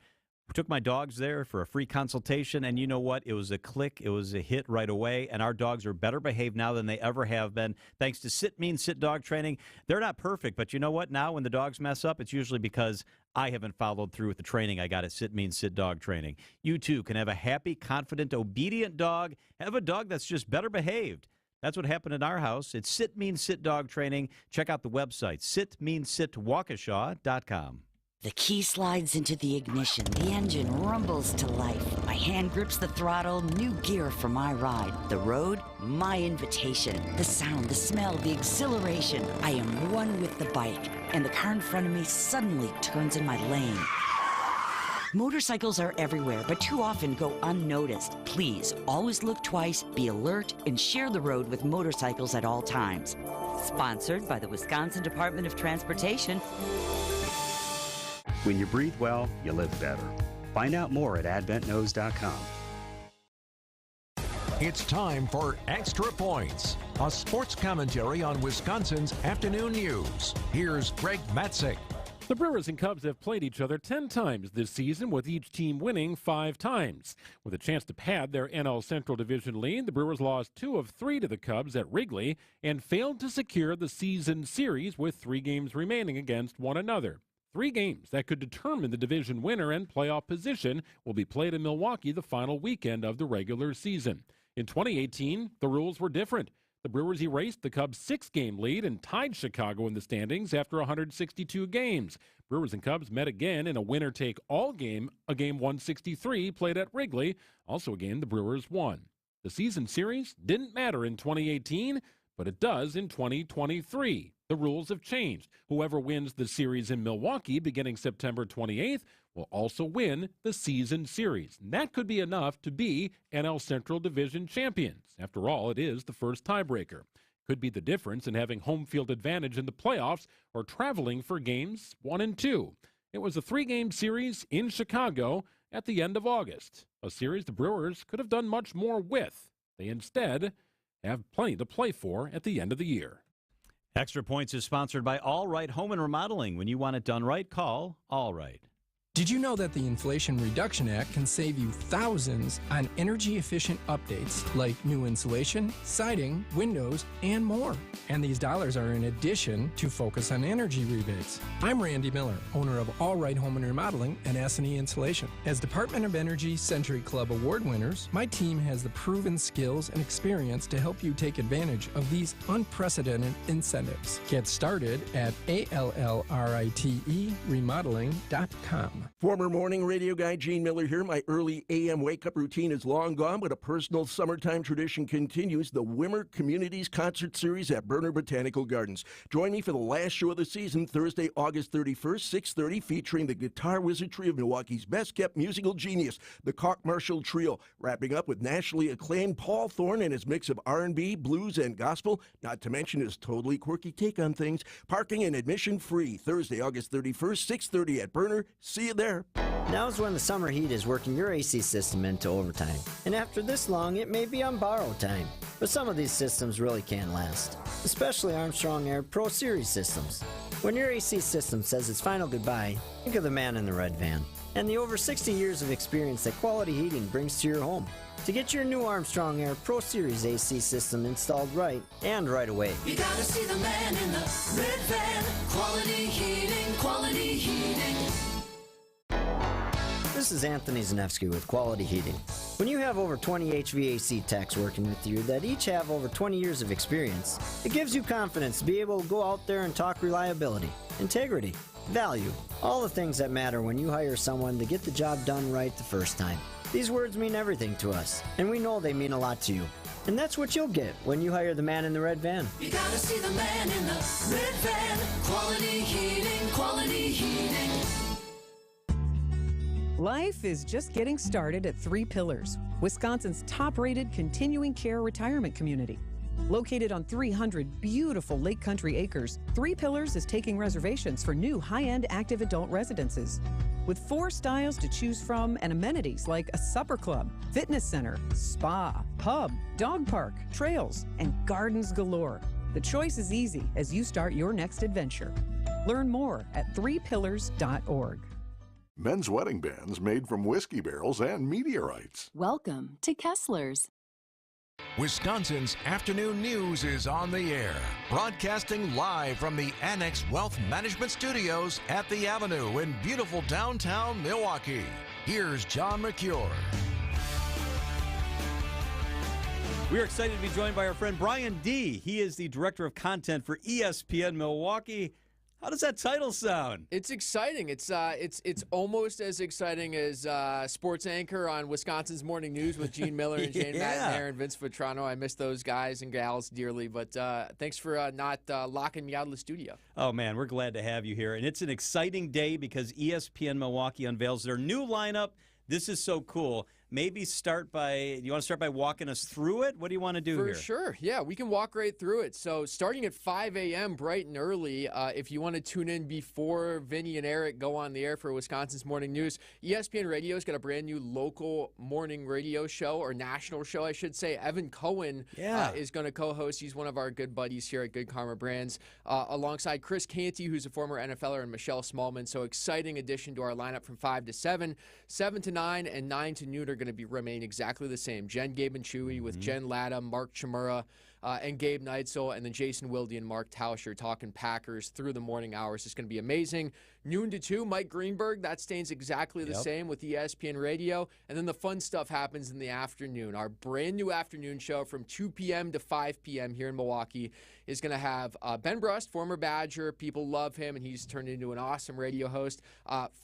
S2: Took my dogs there for a free consultation, and you know what? It was a click. It was a hit right away, and our dogs are better behaved now than they ever have been, thanks to Sit Mean Sit Dog Training. They're not perfect, but you know what? Now when the dogs mess up, it's usually because I haven't followed through with the training I got at Sit Mean Sit Dog Training. You, too, can have a happy, confident, obedient dog. Have a dog that's just better behaved. That's what happened in our house. It's Sit Mean Sit Dog Training. Check out the website, sitmeansitwaukesha.com.
S11: The key slides into the ignition. The engine rumbles to life. My hand grips the throttle. New gear for my ride. The road, my invitation. The sound, the smell, the exhilaration. I am one with the bike. And the car in front of me suddenly turns in my lane. Motorcycles are everywhere, but too often go unnoticed. Please, always look twice, be alert, and share the road with motorcycles at all times. Sponsored by the Wisconsin Department of Transportation.
S12: When you breathe well, you live better. Find out more at adventknows.com.
S4: It's time for Extra Points, a sports commentary on Wisconsin's afternoon news. Here's Greg Matzik.
S1: The Brewers and Cubs have played each other 10 times this season, with each team winning 5 times. With a chance to pad their NL Central Division lead, the Brewers lost 2 of 3 to the Cubs at Wrigley and failed to secure the season series with 3 games remaining against one another. 3 games that could determine the division winner and playoff position will be played in Milwaukee the final weekend of the regular season. In 2018, the rules were different. The Brewers erased the Cubs' 6-game lead and tied Chicago in the standings after 162 games. Brewers and Cubs met again in a winner-take-all game, a game 163 played at Wrigley, also a game the Brewers won. The season series didn't matter in 2018, but it does in 2023. The rules have changed. Whoever wins the series in Milwaukee beginning September 28th will also win the season series. And that could be enough to be NL Central Division champions. After all, it is the first tiebreaker. Could be the difference in having home field advantage in the playoffs or traveling for games 1 and 2. It was a 3-game series in Chicago at the end of August, a series the Brewers could have done much more with. They instead have plenty to play for at the end of the year.
S2: Extra Points is sponsored by All Right Home and Remodeling. When you want it done right, call All Right.
S13: Did you know that the Inflation Reduction Act can save you thousands on energy-efficient updates like new insulation, siding, windows, and more? And these dollars are in addition to Focus on Energy rebates. I'm Randy Miller, owner of All Right Home and Remodeling and S&E Insulation. As Department of Energy Century Club Award winners, my team has the proven skills and experience to help you take advantage of these unprecedented incentives. Get started at ALLRITE-remodeling.com.
S15: Former morning radio guy Gene Miller here. My early AM wake-up routine is long gone, but a personal summertime tradition continues. The Wimmer Communities Concert Series at Berner Botanical Gardens. Join me for the last show of the season, Thursday, August 31st, 6:30, featuring the guitar wizardry of Milwaukee's best-kept musical genius, the Cock-Marshall Trio, wrapping up with nationally acclaimed Paul Thorne and his mix of R&B, blues, and gospel, not to mention his totally quirky take on things. Parking and admission free, Thursday, August 31st, 6:30 at Berner. See you there.
S16: Now's when the summer heat is working your AC system into overtime. And after this long, it may be on borrowed time. But some of these systems really can't last, especially Armstrong Air Pro Series systems. When your AC system says its final goodbye, think of the man in the red van and the over 60 years of experience that Quality Heating brings to your home. To get your new Armstrong Air Pro Series AC system installed right and right away.
S14: You gotta see the man in the red van. Quality Heating, Quality Heating.
S16: This is Anthony Zanevsky with Quality Heating. When you have over 20 HVAC techs working with you that each have over 20 years of experience, it gives you confidence to be able to go out there and talk reliability, integrity, value, all the things that matter when you hire someone to get the job done right the first time. These words mean everything to us, and we know they mean a lot to you. And that's what you'll get when you hire the man in the red van.
S14: You gotta see the man in the red van. Quality Heating, Quality Heating.
S17: Life is just getting started at Three Pillars, Wisconsin's top-rated continuing care retirement community. Located on 300 beautiful Lake Country acres, Three Pillars is taking reservations for new high-end active adult residences. With 4 styles to choose from and amenities like a supper club, fitness center, spa, pub, dog park, trails, and gardens galore. The choice is easy as you start your next adventure. Learn more at threepillars.org.
S18: Men's wedding bands made from whiskey barrels and meteorites.
S19: Welcome to Kessler's.
S4: Wisconsin's afternoon news is on the air, broadcasting live from the Annex Wealth Management Studios at the Avenue in beautiful downtown Milwaukee. Here's John McCure.
S2: We are excited to be joined by our friend Brian D. He is the Director of Content for ESPN Milwaukee. How does that title sound?
S20: It's exciting. It's almost as exciting as sports anchor on Wisconsin's Morning News with Gene Miller and Jane McNair and Vince Vitrano. I miss those guys and gals dearly, but thanks for not locking me out of the studio.
S2: Oh, man, we're glad to have you here. And it's an exciting day because ESPN Milwaukee unveils their new lineup. This is so cool. Maybe you want to start by walking us through it? What do you want to do here?
S20: For sure. Yeah, we can walk right through it. So starting at 5 a.m. bright and early, if you want to tune in before Vinny and Eric go on the air for Wisconsin's Morning News, ESPN Radio's got a brand new local morning radio show, or national show, I should say. Evan Cohen is going to co-host. He's one of our good buddies here at Good Karma Brands, alongside Chris Canty, who's a former NFLer, and Michelle Smallman. So exciting addition to our lineup from 5 to 7. 7 to 9 and 9 to noon are going to remain exactly the same. Jen, Gabe, and Chewy with Jen Latta, Mark Chimura, and Gabe Neitzel, and then Jason Wilde and Mark Tauscher talking Packers through the morning hours. It's going to be amazing. Noon to 2, Mike Greenberg, that stays exactly the same with ESPN Radio. And then the fun stuff happens in the afternoon. Our brand new afternoon show from 2 p.m. to 5 p.m. here in Milwaukee is going to have Ben Brust, former Badger. People love him, and he's turned into an awesome radio host.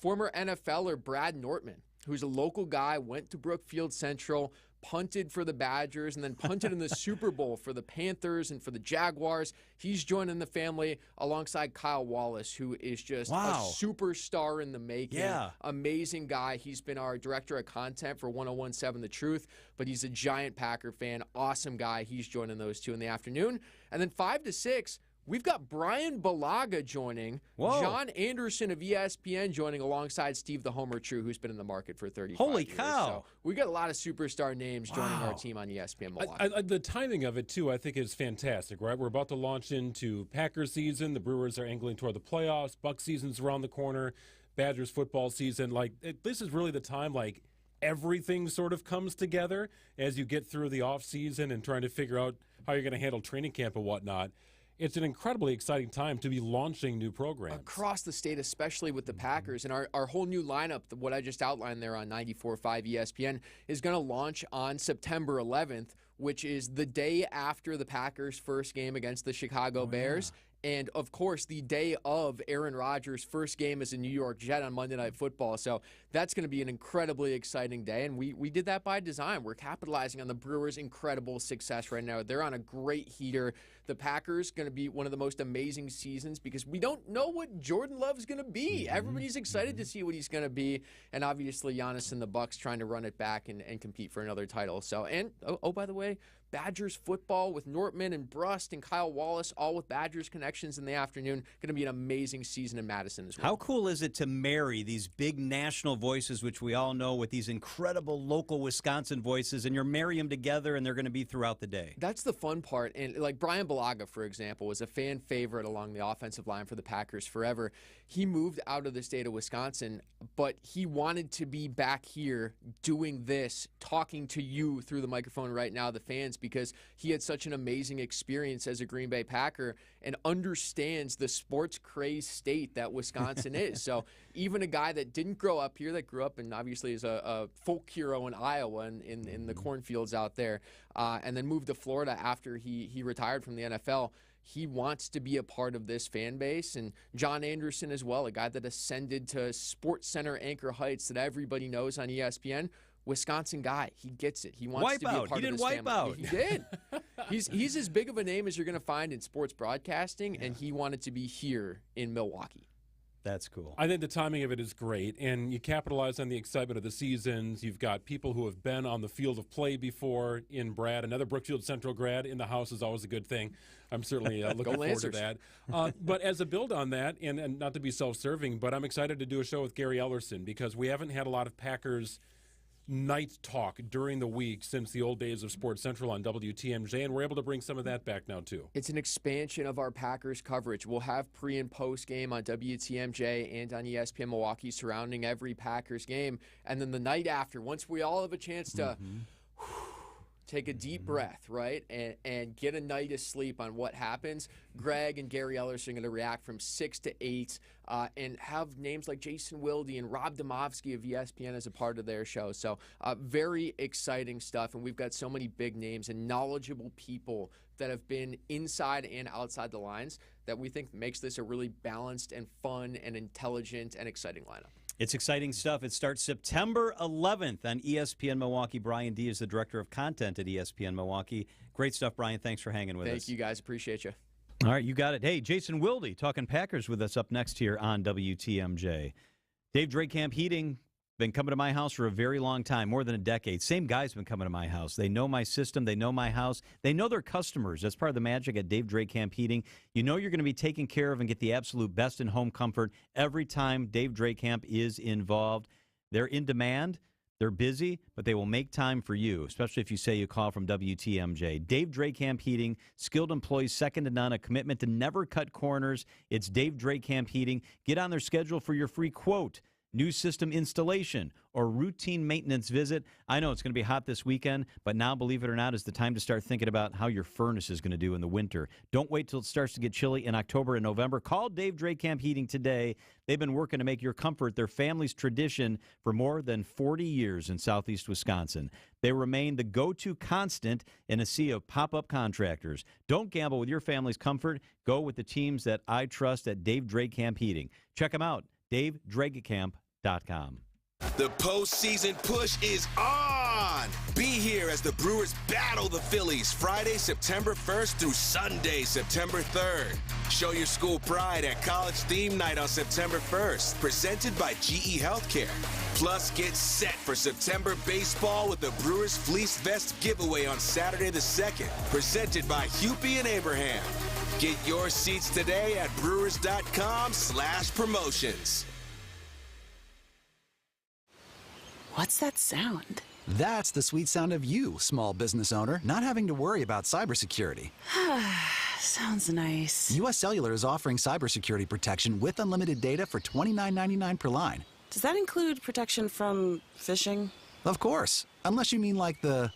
S20: Former NFLer Brad Nortman, who's a local guy, went to Brookfield Central, punted for the Badgers and then punted in the Super Bowl for the Panthers and for the Jaguars. He's joining the family alongside Kyle Wallace, who is just a superstar in the making.
S2: Yeah.
S20: Amazing guy. He's been our director of content for 101.7 The Truth, but he's a giant Packer fan. Awesome guy. He's joining those two in the afternoon. And then 5 to 6, we've got Brian Balaga joining.
S2: Whoa.
S20: John Anderson of ESPN joining alongside Steve the Homer True, who's been in the market for 35
S2: Holy
S20: years.
S2: cow.
S20: So we got a lot of superstar names joining our team on ESPN Milwaukee.
S1: The timing of it, too, I think is fantastic, right? We're about to launch into Packers season. The Brewers are angling toward the playoffs. Buck season's around the corner. Badgers football season. This is really the time, everything sort of comes together as you get through the off season and trying to figure out how you're going to handle training camp and whatnot. It's an incredibly exciting time to be launching new programs.
S20: Across the state, especially with the Packers. And our whole new lineup, what I just outlined there on 94.5 ESPN, is going to launch on September 11th, which is the day after the Packers' first game against the Chicago Bears. And, of course, the day of Aaron Rodgers' first game as a New York Jet on Monday Night Football. So that's going to be an incredibly exciting day, and we did that by design. We're capitalizing on the Brewers' incredible success right now. They're on a great heater. The Packers going to be one of the most amazing seasons because we don't know what Jordan Love's going to be. Everybody's excited to see what he's going to be, and obviously Giannis and the Bucks trying to run it back and compete for another title. So, and by the way, Badgers football with Nortman and Brust and Kyle Wallace, all with Badgers connections in the afternoon. Going to be an amazing season in Madison as well.
S2: How cool is it to marry these big national voices, which we all know, with these incredible local Wisconsin voices, and you're marry them together, and they're going to be throughout the day?
S20: That's the fun part. And like Brian Balaga, for example, was a fan favorite along the offensive line for the Packers forever. He moved out of the state of Wisconsin, but he wanted to be back here doing this, talking to you through the microphone right now, the fans, because he had such an amazing experience as a Green Bay Packer and understands the sports crazed state that Wisconsin is. So even a guy that didn't grow up here, that grew up and obviously is a folk hero in Iowa and in the cornfields out there, and then moved to Florida after he retired from the NFL, he wants to be a part of this fan base. And John Anderson as well, a guy that ascended to Sports Center anchor heights that everybody knows on ESPN. Wisconsin guy. He gets it. He wants to be a part of this family. He did. He's as big of a name as you're going to find in sports broadcasting, and he wanted to be here in Milwaukee.
S2: That's cool.
S1: I think the timing of it is great, and you capitalize on the excitement of the seasons. You've got people who have been on the field of play before in Brad. Another Brookfield Central grad in the house is always a good thing. I'm certainly looking forward to that. But as a build on that, and not to be self-serving, but I'm excited to do a show with Gary Ellerson because we haven't had a lot of Packers night talk during the week since the old days of Sports Central on WTMJ, and we're able to bring some of that back now, too.
S20: It's an expansion of our Packers coverage. We'll have pre- and post-game on WTMJ and on ESPN Milwaukee surrounding every Packers game. And then the night after, once we all have a chance to take a deep breath, right, and get a night of sleep on what happens, Greg and Gary Ellerson are going to react from 6 to 8 and have names like Jason Wilde and Rob Demovsky of ESPN as a part of their show. So very exciting stuff, and we've got so many big names and knowledgeable people that have been inside and outside the lines that we think makes this a really balanced and fun and intelligent and exciting lineup.
S2: It's exciting stuff. It starts September 11th on ESPN Milwaukee. Brian D. is the director of content at ESPN Milwaukee. Great stuff, Brian. Thanks for hanging with us.
S20: Thank you, guys. Appreciate you.
S2: All right, you got it. Hey, Jason Wilde talking Packers with us up next here on WTMJ. Dave Drakamp Heating, been coming to my house for a very long time, more than a decade. Same guy's been coming to my house. They know my system. They know my house. They know their customers. That's part of the magic at Dave Drakamp Heating. You know you're going to be taken care of and get the absolute best in home comfort every time Dave Drakamp is involved. They're in demand. They're busy, but they will make time for you, especially if you say you call from WTMJ. Dave Drakamp Heating, skilled employees second to none, a commitment to never cut corners. It's Dave Drakamp Heating. Get on their schedule for your free quote, new system installation, or routine maintenance visit. I know it's going to be hot this weekend, but now, believe it or not, is the time to start thinking about how your furnace is going to do in the winter. Don't wait till it starts to get chilly in October and November. Call Dave Drakamp Heating today. They've been working to make your comfort their family's tradition for more than 40 years in southeast Wisconsin. They remain the go-to constant in a sea of pop-up contractors. Don't gamble with your family's comfort. Go with the teams that I trust at Dave Drakamp Heating. Check them out, DaveDrakamp.com.
S3: The postseason push is on. on. Be here as the Brewers battle the Phillies Friday, September 1st through Sunday, September 3rd. Show your school pride at College Theme Night on September 1st, presented by GE Healthcare. Plus, get set for September baseball with the Brewers Fleece Vest giveaway on Saturday the 2nd, presented by Hupie and Abraham. Get your seats today at brewers.com/promotions.
S19: What's that sound?
S21: That's the sweet sound of you, small business owner, not having to worry about cybersecurity.
S19: Sounds nice.
S21: U.S. Cellular is offering cybersecurity protection with unlimited data for $29.99 per line.
S19: Does that include protection from phishing?
S21: Of course, unless you mean like the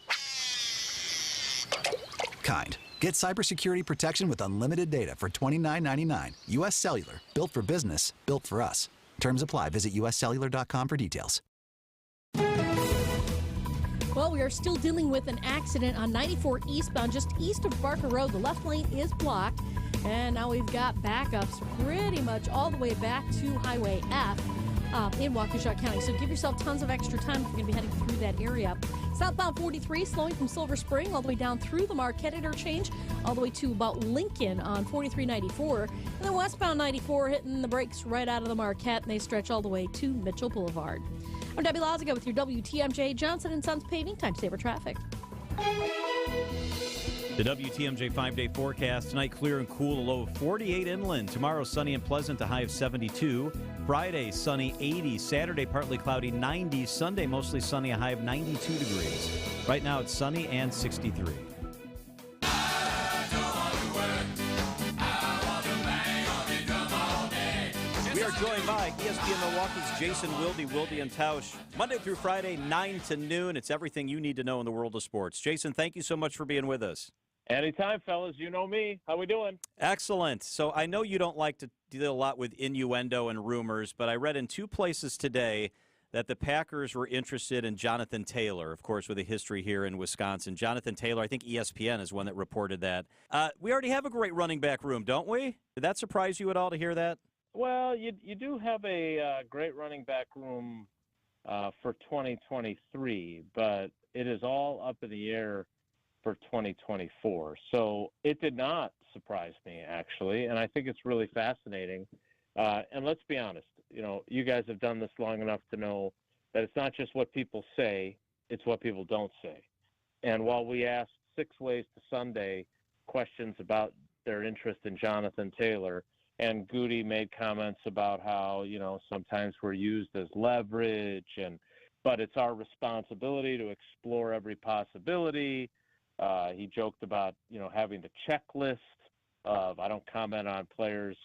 S21: kind. Get cybersecurity protection with unlimited data for $29.99. U.S. Cellular, built for business, built for us. Terms apply. Visit uscellular.com for details.
S6: Well, we are still dealing with an accident on 94 eastbound, just east of Barker Road. The left lane is blocked, and now we've got backups pretty much all the way back to Highway F in Waukesha County. So give yourself tons of extra time if you're going to be heading through that area. Southbound 43 slowing from Silver Spring all the way down through the Marquette interchange, all the way to about Lincoln on 4394. And then westbound 94 hitting the brakes right out of the Marquette, and they stretch all the way to Mitchell Boulevard. I'm Debbie Lazaga with your WTMJ Johnson & Sons Paving Time Saver Traffic.
S2: The WTMJ 5-day forecast tonight, clear and cool, a low of 48 inland. Tomorrow, sunny and pleasant, a high of 72. Friday, sunny, 80. Saturday, partly cloudy, 90. Sunday, mostly sunny, a high of 92 degrees. Right now, it's sunny and 63. We are joined by ESPN Milwaukee's Jason Wilde and Tausch. Monday through Friday, 9 to noon. It's everything you need to know in the world of sports. Jason, thank you so much for being with us.
S22: Anytime, fellas. You know me. How we doing?
S2: Excellent. So I know you don't like to deal a lot with innuendo and rumors, but I read in two places today that the Packers were interested in Jonathan Taylor, of course, with a history here in Wisconsin. Jonathan Taylor, I think ESPN is one that reported that. We already have a great running back room, don't we? Did that surprise you at all to hear that?
S22: Well, you do have a great running back room for 2023, but it is all up in the air for 2024. So it did not surprise me, actually, and I think it's really fascinating. And let's be honest, you guys have done this long enough to know that it's not just what people say, it's what people don't say. And while we asked 6 Ways to Sunday questions about their interest in Jonathan Taylor, and Goody made comments about how, sometimes we're used as leverage, but it's our responsibility to explore every possibility. He joked about, having the checklist of I don't comment on players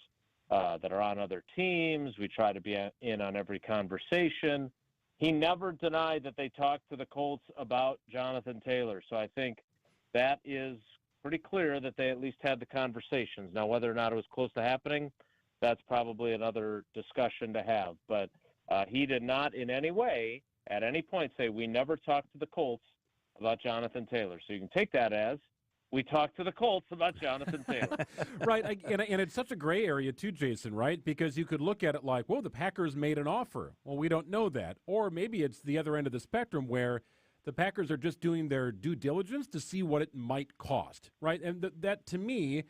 S22: that are on other teams. We try to be in on every conversation. He never denied that they talked to the Colts about Jonathan Taylor. So I think that is pretty clear that they at least had the conversations. Now, whether or not it was close to happening, that's probably another discussion to have. But he did not in any way, at any point, say, we never talked to the Colts about Jonathan Taylor. So you can take that as, we talked to the Colts about Jonathan Taylor.
S1: Right, and it's such a gray area too, Jason, right? Because you could look at it like, well, the Packers made an offer. Well, we don't know that. Or maybe it's the other end of the spectrum where the Packers are just doing their due diligence to see what it might cost, right? And that to me,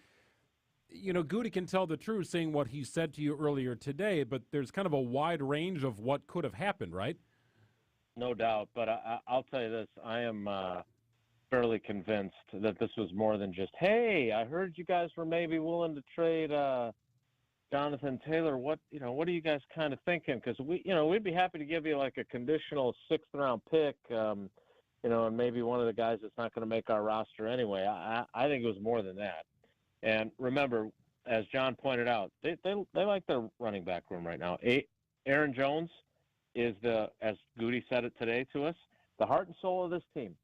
S1: Goody can tell the truth saying what he said to you earlier today, but there's kind of a wide range of what could have happened, right?
S22: No doubt, but I'll tell you this. I am fairly convinced that this was more than just, hey, I heard you guys were maybe willing to trade Jonathan Taylor. What are you guys kind of thinking? Because we'd be happy to give you like a conditional 6th-round pick, and maybe one of the guys that's not going to make our roster anyway. I think it was more than that. And remember, as John pointed out, they like their running back room right now. Aaron Jones is as Goody said it today to us, the heart and soul of this team,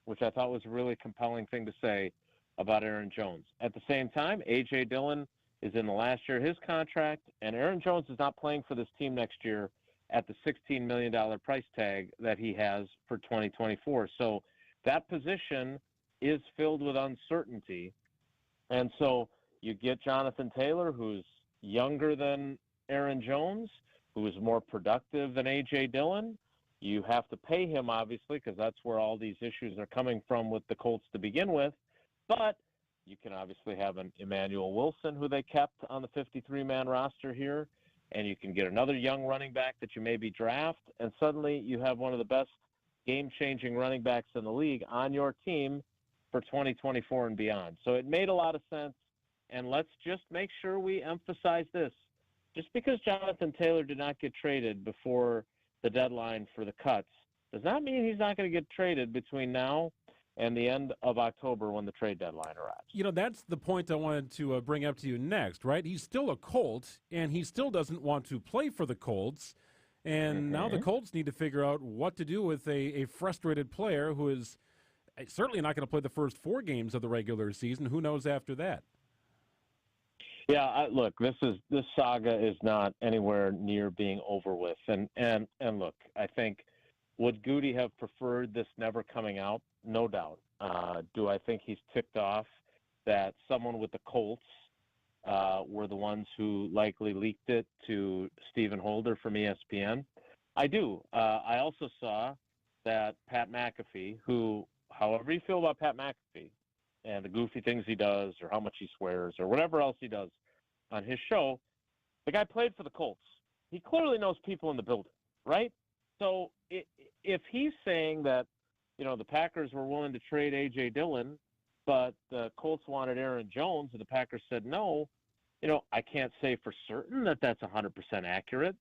S22: which I thought was a really compelling thing to say about Aaron Jones. At the same time, A.J. Dillon is in the last year of his contract, and Aaron Jones is not playing for this team next year at the $16 million price tag that he has for 2024. So that position is filled with uncertainty. And so you get Jonathan Taylor, who's younger than Aaron Jones, who is more productive than A.J. Dillon. You have to pay him, obviously, because that's where all these issues are coming from with the Colts to begin with. But you can obviously have an Emmanuel Wilson, who they kept on the 53-man roster here, and you can get another young running back that you maybe draft, and suddenly you have one of the best game-changing running backs in the league on your team for 2024 and beyond. So it made a lot of sense, and let's just make sure we emphasize this. Just because Jonathan Taylor did not get traded before the deadline for the cuts does not mean he's not going to get traded between now and the end of October when the trade deadline arrives.
S1: That's the point I wanted to bring up to you next, right? He's still a Colt, and he still doesn't want to play for the Colts. And now the Colts need to figure out what to do with a frustrated player who is certainly not going to play the first 4 games of the regular season. Who knows after that?
S22: Yeah, look, this saga is not anywhere near being over with. And look, I think, would Goody have preferred this never coming out? No doubt. Do I think he's ticked off that someone with the Colts were the ones who likely leaked it to Stephen Holder from ESPN? I do. I also saw that Pat McAfee, who, however you feel about Pat McAfee, and the goofy things he does or how much he swears or whatever else he does on his show, the guy played for the Colts. He clearly knows people in the building, right? So if he's saying that, the Packers were willing to trade A.J. Dillon, but the Colts wanted Aaron Jones and the Packers said no, I can't say for certain that that's 100% accurate.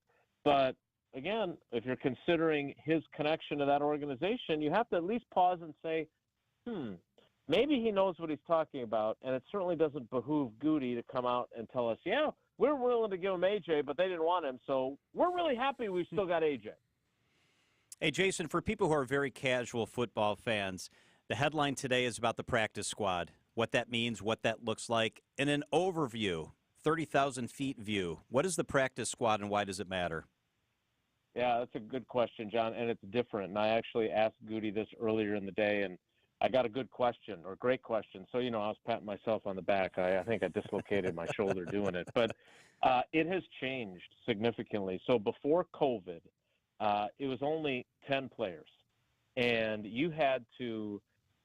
S22: But, again, if you're considering his connection to that organization, you have to at least pause and say, maybe he knows what he's talking about, and it certainly doesn't behoove Goody to come out and tell us, yeah, we're willing to give him A.J., but they didn't want him, so we're really happy we still got A.J.
S2: Hey, Jason, for people who are very casual football fans, the headline today is about the practice squad, what that means, what that looks like. In an overview, 30,000 feet view, what is the practice squad and why does it matter?
S22: Yeah, that's a good question, John, and it's different. And I actually asked Goody this earlier in the day, and I got a good question, or great question. So, I was patting myself on the back. I think I dislocated my shoulder doing it. But it has changed significantly. So before COVID, it was only 10 players. And you had to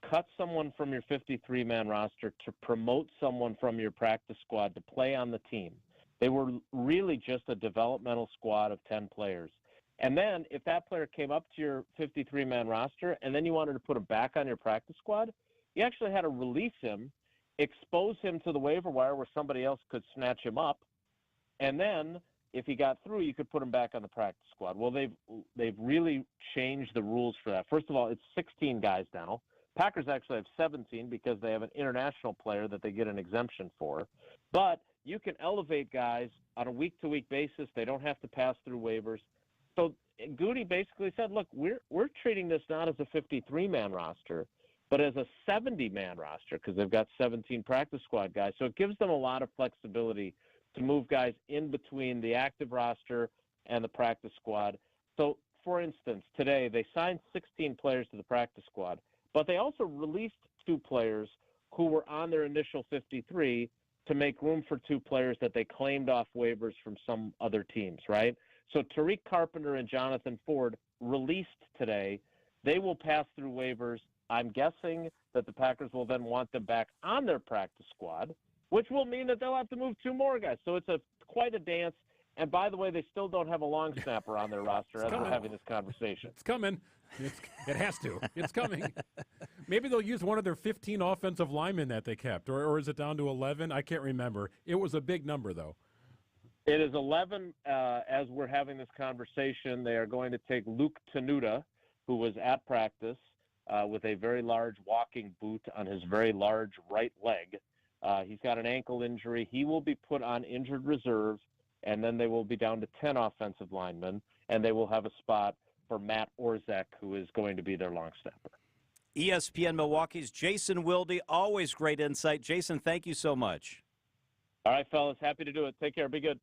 S22: cut someone from your 53-man roster to promote someone from your practice squad to play on the team. They were really just a developmental squad of 10 players. And then if that player came up to your 53-man roster and then you wanted to put him back on your practice squad, you actually had to release him, expose him to the waiver wire where somebody else could snatch him up, and then if he got through, you could put him back on the practice squad. Well, they've really changed the rules for that. First of all, it's 16 guys now. Packers actually have 17 because they have an international player that they get an exemption for. But you can elevate guys on a week-to-week basis. They don't have to pass through waivers. So Goody basically said, look, we're treating this not as a 53-man roster, but as a 70-man roster because they've got 17 practice squad guys. So it gives them a lot of flexibility to move guys in between the active roster and the practice squad. So, for instance, today they signed 16 players to the practice squad, but they also released 2 players who were on their initial 53 to make room for 2 players that they claimed off waivers from some other teams, right? So Tariq Carpenter and Jonathan Ford released today. They will pass through waivers. I'm guessing that the Packers will then want them back on their practice squad, which will mean that they'll have to move 2 more guys. So it's quite a dance. And by the way, they still don't have a long snapper on their roster as we're having this conversation.
S1: It's coming. It has to. It's coming. Maybe they'll use one of their 15 offensive linemen that they kept, or is it down to 11? I can't remember. It was a big number, though.
S22: It is 11 as we're having this conversation. They are going to take Luke Tenuta, who was at practice with a very large walking boot on his very large right leg. He's got an ankle injury. He will be put on injured reserve, and then they will be down to 10 offensive linemen, and they will have a spot for Matt Orzech, who is going to be their long snapper.
S2: ESPN Milwaukee's Jason Wilde, always great insight. Jason, thank you so much.
S22: All right, fellas, happy to do it. Take care. Be good.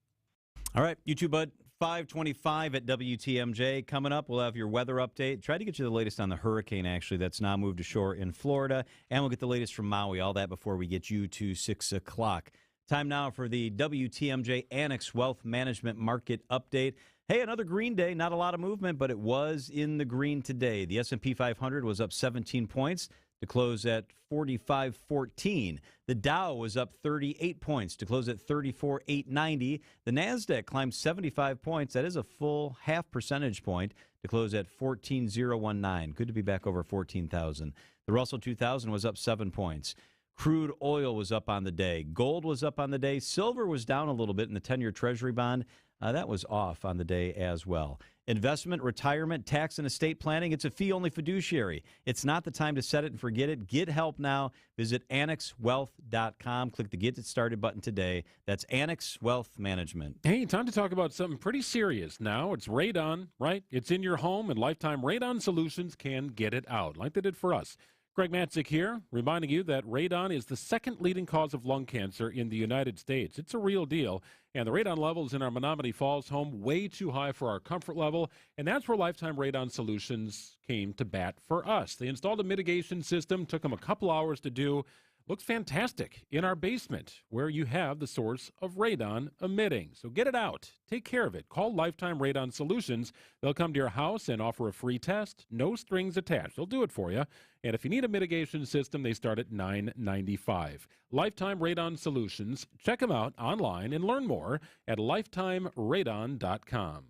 S2: All right, you too, bud. 5:25 at WTMJ. Coming up, we'll have your weather update. Try to get you the latest on the hurricane, actually, that's now moved ashore in Florida. And we'll get the latest from Maui, all that before we get you to 6 o'clock. Time now for the WTMJ Annex Wealth Management Market Update. Hey, another green day. Not a lot of movement, but it was in the green today. The S&P 500 was up 17 points to close at 45.14. The Dow was up 38 points to close at 34,890. The NASDAQ climbed 75 points. That is a full half percentage point to close at 14,019. Good to be back over 14,000. The Russell 2000 was up 7 points. Crude oil was up on the day. Gold was up on the day. Silver was down a little bit in the 10-year Treasury bond. That was off on the day as well. Investment, retirement, tax, and estate planning, it's a fee-only fiduciary. It's not the time to set it and forget it. Get help now. Visit AnnexWealth.com. Click the Get It Started button today. That's Annex Wealth Management.
S1: Hey, time to talk about something pretty serious now. It's radon, right? It's in your home, and Lifetime Radon Solutions can get it out, like they did for us. Greg Matzik here, reminding you that radon is the second leading cause of lung cancer in the United States. It's a real deal, and the radon levels in our Menominee Falls home way too high for our comfort level, and that's where Lifetime Radon Solutions came to bat for us. They installed a mitigation system, took them a couple hours to do. Looks fantastic in our basement where you have the source of radon emitting. So get it out. Take care of it. Call Lifetime Radon Solutions. They'll come to your house and offer a free test. No strings attached. They'll do it for you. And if you need a mitigation system, they start at $9.95. Lifetime Radon Solutions. Check them out online and learn more at lifetimeradon.com.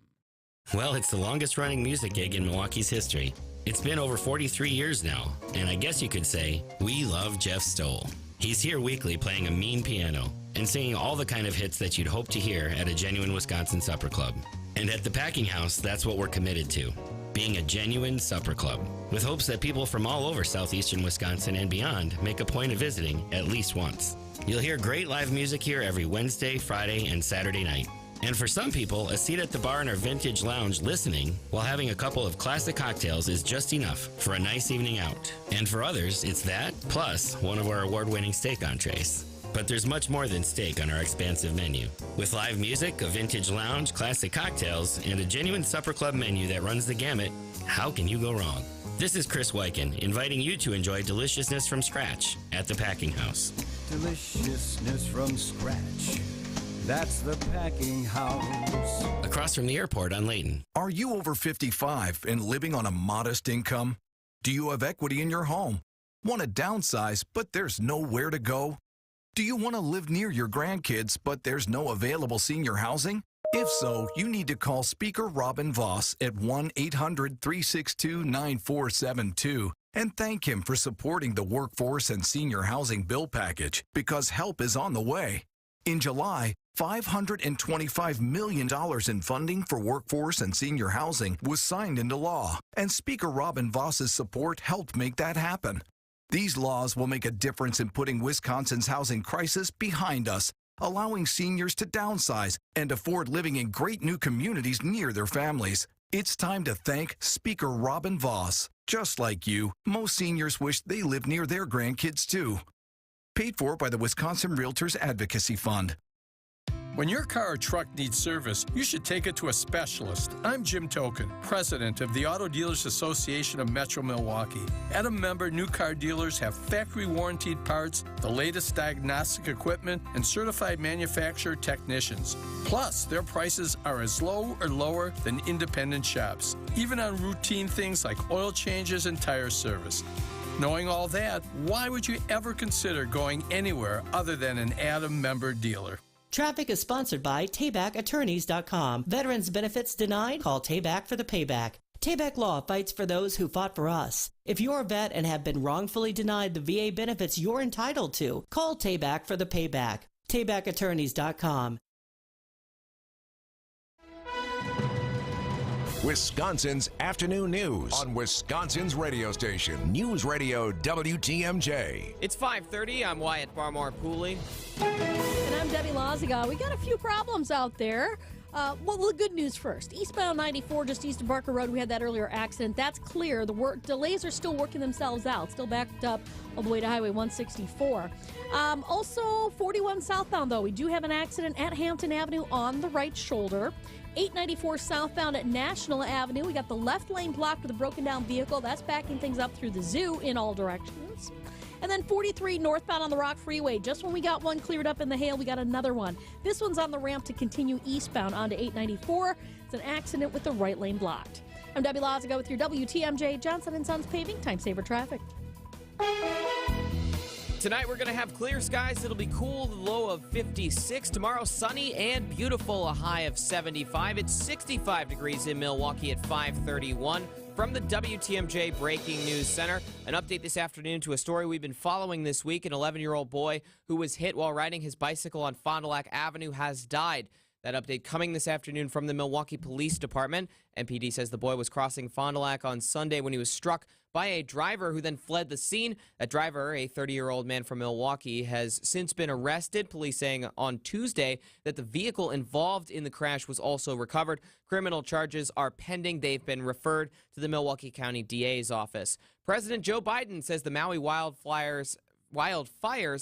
S5: Well, it's the longest-running music gig in Milwaukee's history. It's been over 43 years now, and I guess you could say we love Jeff Stoll. He's here weekly playing a mean piano and singing all the kind of hits that you'd hope to hear at a genuine Wisconsin supper club. And at the Packing House, that's what we're committed to, being a genuine supper club, with hopes that people from all over southeastern Wisconsin and beyond make a point of visiting at least once. You'll hear great live music here every Wednesday, Friday, and Saturday night. And for some people, a seat at the bar in our vintage lounge listening while having a couple of classic cocktails is just enough for a nice evening out. And for others, it's that, plus one of our award-winning steak entrees. But there's much more than steak on our expansive menu. With live music, a vintage lounge, classic cocktails, and a genuine supper club menu that runs the gamut, how can you go wrong? This is Chris Weichen, inviting you to enjoy deliciousness from scratch at the Packing House.
S7: Deliciousness from scratch. That's the Packing House.
S5: Across from the airport on Layton.
S4: Are you over 55 and living on a modest income? Do you have equity in your home? Want to downsize, but there's nowhere to go? Do you want to live near your grandkids, but there's no available senior housing? If so, you need to call Speaker Robin Voss at 1-800-362-9472 and thank him for supporting the workforce and senior housing bill package, because help is on the way. In July, $525 million in funding for workforce and senior housing was signed into law, and Speaker Robin Voss's support helped make that happen. These laws will make a difference in putting Wisconsin's housing crisis behind us, allowing seniors to downsize and afford living in great new communities near their families. It's time to thank Speaker Robin Voss. Just like you, most seniors wish they lived near their grandkids too. Paid for by the Wisconsin Realtors Advocacy Fund.
S23: When your car or truck needs service, you should take it to a specialist. I'm Jim Token, president of the Auto Dealers Association of Metro Milwaukee. At a member, new car dealers have factory-warranted parts, the latest diagnostic equipment, and certified manufacturer technicians. Plus, their prices are as low or lower than independent shops, even on routine things like oil changes and tire service. Knowing all that, why would you ever consider going anywhere other than an Adam member dealer?
S24: Traffic is sponsored by TaybackAttorneys.com. Veterans benefits denied? Call Tayback for the payback. Tayback Law fights for those who fought for us. If you're a vet and have been wrongfully denied the VA benefits you're entitled to, call Tayback for the payback. TaybackAttorneys.com.
S4: Wisconsin's afternoon news on Wisconsin's radio station, News Radio WTMJ.
S8: It's 5:30. I'm Wyatt Barmore Pooley.
S6: And I'm Debbie Laziga. We got a few problems out there. Well, the good news first. Eastbound 94, just east of Barker Road, we had that earlier accident. That's clear. The delays are still working themselves out. Still backed up all the way to Highway 164. Also, 41 southbound, though. We do have an accident at Hampton Avenue on the right shoulder. 894 southbound at National Avenue. We got the left lane blocked with a broken down vehicle. That's backing things up through the zoo in all directions. And then 43 northbound on the Rock Freeway. Just when we got one cleared up in the hail, we got another one. This one's on the ramp to continue eastbound onto 894. It's an accident with the right lane blocked. I'm Debbie Lazago with your WTMJ Johnson & Sons Paving Time Saver Traffic.
S8: Tonight we're going to have clear skies. It'll be cool, the low of 56. Tomorrow, sunny and beautiful, a high of 75. It's 65 degrees in Milwaukee at 5:31. From the WTMJ Breaking News Center, an update this afternoon to a story we've been following this week. An 11-year-old boy who was hit while riding his bicycle on Fond du Lac Avenue has died. That update coming this afternoon from the Milwaukee Police Department. MPD says the boy was crossing Fond du Lac on Sunday when he was struck by a driver who then fled the scene. That driver, a 30-year-old man from Milwaukee, has since been arrested. Police saying on Tuesday that the vehicle involved in the crash was also recovered. Criminal charges are pending. They've been referred to the Milwaukee County DA's office. President Joe Biden says the Maui wildfires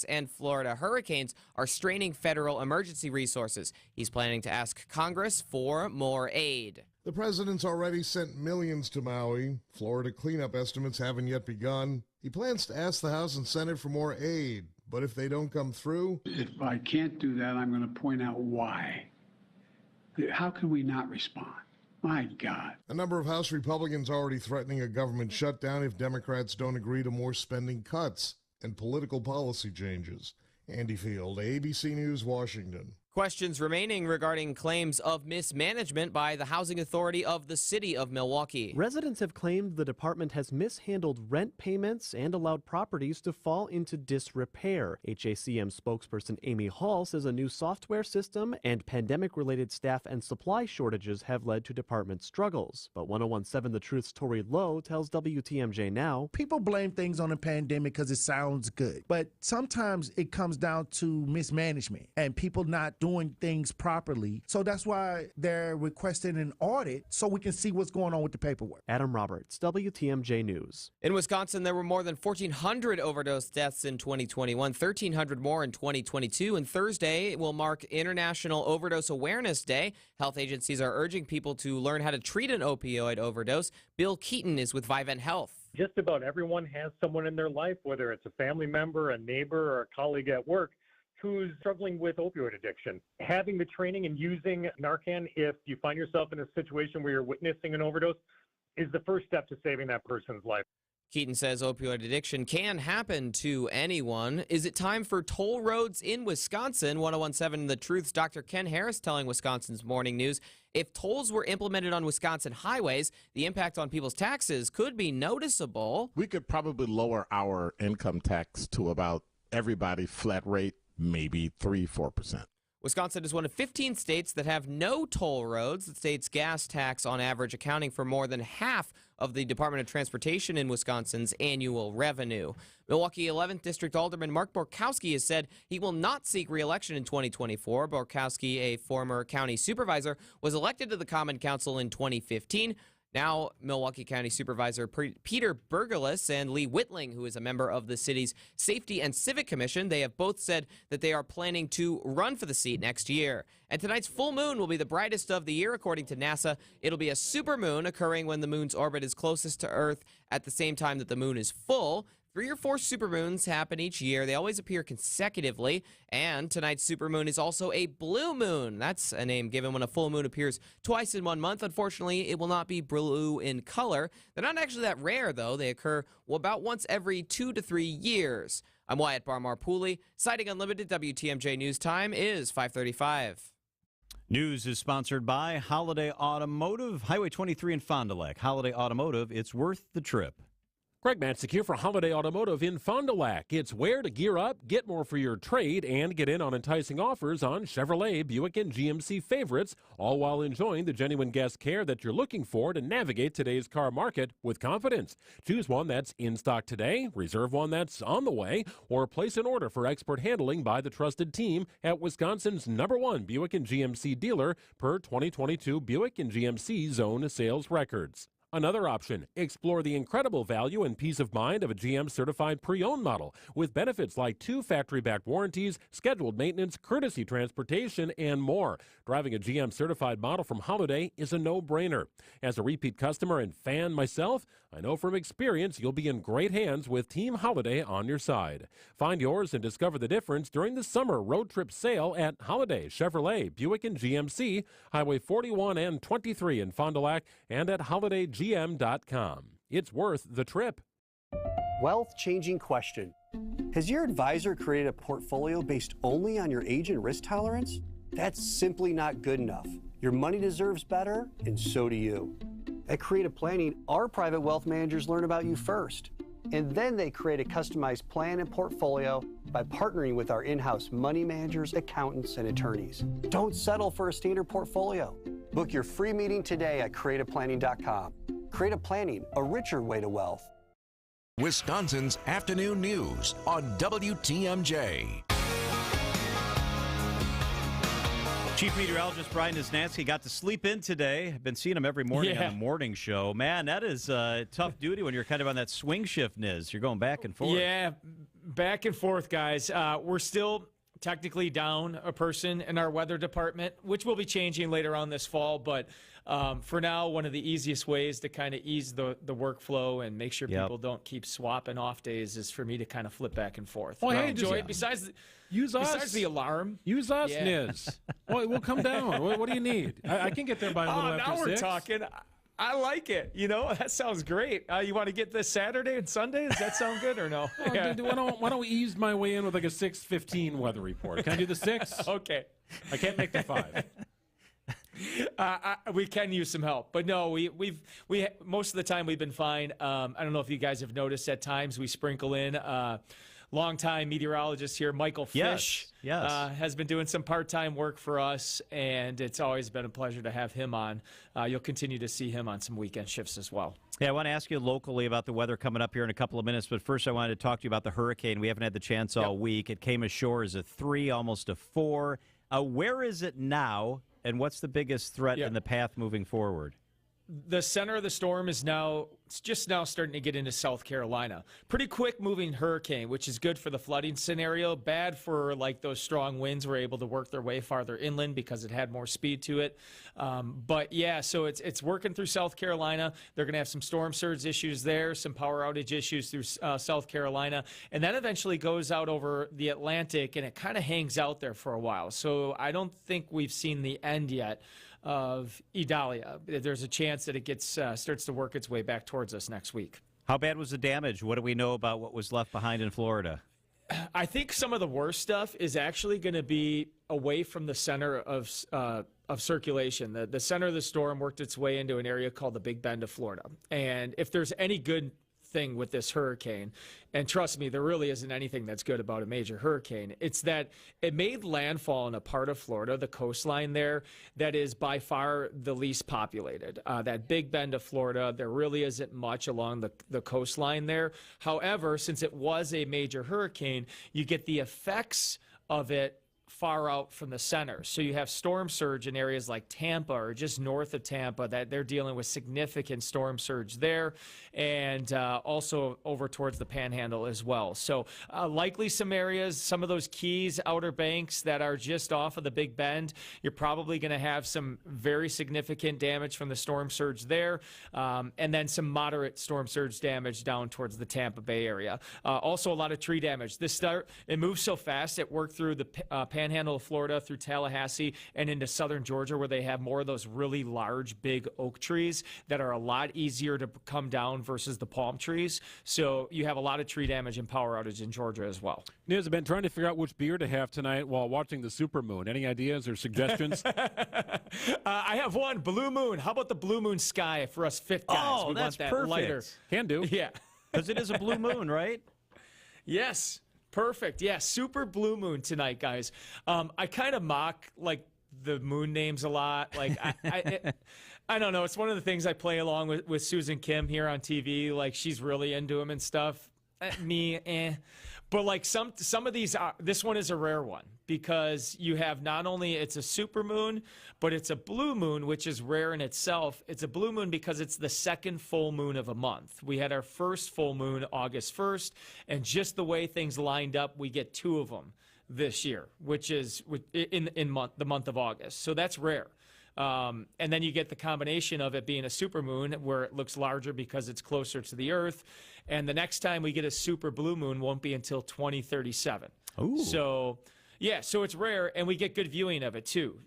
S8: and Florida hurricanes are straining federal emergency resources. He's planning to ask Congress for more aid.
S9: The president's already sent millions to Maui. Florida cleanup estimates haven't yet begun. He plans to ask the House and Senate for more aid, but if they don't come through...
S10: If I can't do that, I'm going to point out why. How can we not respond? My God.
S9: A number of House Republicans already threatening a government shutdown if Democrats don't agree to more spending cuts and political policy changes. Andy Field, ABC News, Washington.
S8: Questions remaining regarding claims of mismanagement by the Housing Authority of the City of Milwaukee.
S11: Residents have claimed the department has mishandled rent payments and allowed properties to fall into disrepair. HACM spokesperson Amy Hall says a new software system and pandemic-related staff and supply shortages have led to department struggles. But 1017 The Truth's Tori Lowe tells WTMJ Now,
S12: people blame things on the pandemic because it sounds good, but sometimes it comes down to mismanagement and people not doing things properly. So that's why they're requesting an audit so we can see what's going on with the paperwork.
S11: Adam Roberts, WTMJ News.
S8: In Wisconsin, there were more than 1,400 overdose deaths in 2021, 1,300 more in 2022, and Thursday will mark International Overdose Awareness Day. Health agencies are urging people to learn how to treat an opioid overdose. Bill Keaton is with Vivint Health.
S25: Just about everyone has someone in their life, whether it's a family member, a neighbor, or a colleague at work, who's struggling with opioid addiction. Having the training and using Narcan if you find yourself in a situation where you're witnessing an overdose is the first step to saving that person's life.
S8: Keaton says opioid addiction can happen to anyone. Is it time for toll roads in Wisconsin? 1017 The Truth's Dr. Ken Harris telling Wisconsin's Morning News, if tolls were implemented on Wisconsin highways, the impact on people's taxes could be noticeable.
S26: We could probably lower our income tax to about everybody flat rate, maybe 3-4%.
S8: Wisconsin is one of 15 states that have no toll roads. The state's gas tax, on average, accounting for more than half of the Department of Transportation in Wisconsin's annual revenue. Milwaukee 11th District Alderman Mark Borkowski has said he will not seek re-election in 2024. Borkowski, a former county supervisor, was elected to the Common Council in 2015. Now, Milwaukee County Supervisor Peter Bergeles and Lee Whitling, who is a member of the city's Safety and Civic Commission, they have both said that they are planning to run for the seat next year. And tonight's full moon will be the brightest of the year, according to NASA. It'll be a supermoon occurring when the moon's orbit is closest to Earth at the same time that the moon is full. 3 or 4 supermoons happen each year. They always appear consecutively. And tonight's supermoon is also a blue moon. That's a name given when a full moon appears twice in 1 month. Unfortunately, it will not be blue in color. They're not actually that rare, though. They occur about once every 2 to 3 years. I'm Wyatt Barmar-Pooley. Citing Unlimited, WTMJ News Time is 5:35.
S2: News is sponsored by Holiday Automotive, Highway 23 in Fond du Lac. Holiday Automotive, it's worth the trip.
S1: Greg Matzik here for Holiday Automotive in Fond du Lac. It's where to gear up, get more for your trade, and get in on enticing offers on Chevrolet, Buick, and GMC favorites, all while enjoying the genuine guest care that you're looking for to navigate today's car market with confidence. Choose one that's in stock today, reserve one that's on the way, or place an order for expert handling by the trusted team at Wisconsin's #1 Buick and GMC dealer per 2022 Buick and GMC zone sales records. Another option, explore the incredible value and peace of mind of a GM certified pre-owned model with benefits like 2 factory-backed warranties, scheduled maintenance, courtesy transportation, and more. Driving a GM certified model from Holiday is a no-brainer. As a repeat customer and fan myself, I know from experience you'll be in great hands with Team Holiday on your side. Find yours and discover the difference during the summer road trip sale at Holiday, Chevrolet, Buick, and GMC, Highway 41 and 23 in Fond du Lac, and at HolidayGM.com. It's worth the trip.
S13: Wealth-changing question. Has your advisor created a portfolio based only on your age and risk tolerance? That's simply not good enough. Your money deserves better, and so do you. At Creative Planning, our private wealth managers learn about you first, and then they create a customized plan and portfolio by partnering with our in-house money managers, accountants, and attorneys. Don't settle for a standard portfolio. Book your free meeting today at creativeplanning.com. Creative Planning, a richer way to wealth.
S4: Wisconsin's afternoon news on WTMJ.
S2: Chief Meteorologist Brian Nisnansky got to sleep in today. I've been seeing him every morning on the morning show. Man, that is tough duty when you're kind of on that swing shift, Niz. You're going back and forth.
S14: Yeah, back and forth, guys. We're still technically down a person in our weather department, which will be changing later on this fall. But for now, one of the easiest ways to kind of ease the workflow and make sure people don't keep swapping off days is for me to kind of flip back and forth.
S1: Well, hey,
S14: enjoy it. Besides the alarm.
S1: Use us, Niz. Well, we'll come down. What do you need? I can get there by a little after 6.
S14: Now we're talking. I like it. You know, that sounds great. You want to get this Saturday and Sunday? Does that sound good or no?
S1: Why don't we ease my way in with like a 6:15 weather report? Can I do the 6?
S14: Okay.
S1: I can't make the 5.
S14: We can use some help, but no, we most of the time we've been fine. I don't know if you guys have noticed at times we sprinkle in longtime meteorologist here, Michael Fish, has been doing some part-time work for us, and it's always been a pleasure to have him on. You'll continue to see him on some weekend shifts as well.
S2: Yeah, I want to ask you locally about the weather coming up here in a couple of minutes, but first I wanted to talk to you about the hurricane. We haven't had the chance all week. It came ashore as a 3, almost a 4. Where is it now, and what's the biggest threat in the path moving forward?
S14: The center of the storm is just now starting to get into South Carolina. Pretty quick moving hurricane, which is good for the flooding scenario. Bad for like those strong winds were able to work their way farther inland because it had more speed to it. But yeah, so it's working through South Carolina. They're going to have some storm surge issues there, some power outage issues through South Carolina, and then eventually goes out over the Atlantic, and it kind of hangs out there for a while. So I don't think we've seen the end yet of Idalia. There's a chance that it gets starts to work its way back towards us next week.
S2: How bad was the damage? What do we know about what was left behind in Florida?
S14: I think some of the worst stuff is actually going to be away from the center of circulation. The center of the storm worked its way into an area called the Big Bend of Florida. And if there's any good thing with this hurricane, and trust me, there really isn't anything that's good about a major hurricane, it's that it made landfall in a part of Florida, the coastline there, that is by far the least populated. That Big Bend of Florida, there really isn't much along the coastline there. However, since it was a major hurricane, you get the effects of it far out from the center. So you have storm surge in areas like Tampa or just north of Tampa that they're dealing with significant storm surge there, and also over towards the Panhandle as well. So likely some areas, some of those keys, Outer Banks that are just off of the Big Bend, you're probably going to have some very significant damage from the storm surge there, and then some moderate storm surge damage down towards the Tampa Bay area. Also a lot of tree damage. It moves so fast, it worked through the Panhandle of Florida, through Tallahassee, and into southern Georgia, where they have more of those really large, big oak trees that are a lot easier to come down versus the palm trees. So you have a lot of tree damage and power outage in Georgia as well.
S1: Niz, I've been trying to figure out which beer to have tonight while watching the supermoon. Any ideas or suggestions?
S14: I have one, Blue Moon. How about the Blue Moon Sky for us fifth guys?
S2: Oh,
S14: we
S2: that's
S14: want that
S2: perfect.
S14: lighter.
S1: Can do.
S14: Yeah.
S2: Because it is a blue moon, right?
S14: Yes. Perfect. Yeah, super blue moon tonight, guys. I kind of mock like the moon names a lot. Like I don't know. It's one of the things I play along with Susan Kim here on TV. Like she's really into them and stuff. But like some of these, this one is a rare one because you have not only it's a super moon, but it's a blue moon, which is rare in itself. It's a blue moon because it's the second full moon of a month. We had our first full moon August 1st, and just the way things lined up, we get 2 of them this year, which is in the month of August. So that's rare. And then you get the combination of it being a supermoon where it looks larger because it's closer to the Earth. And the next time we get a super blue moon won't be until 2037.
S2: Ooh.
S14: So, yeah, so it's rare, and we get good viewing of it, too.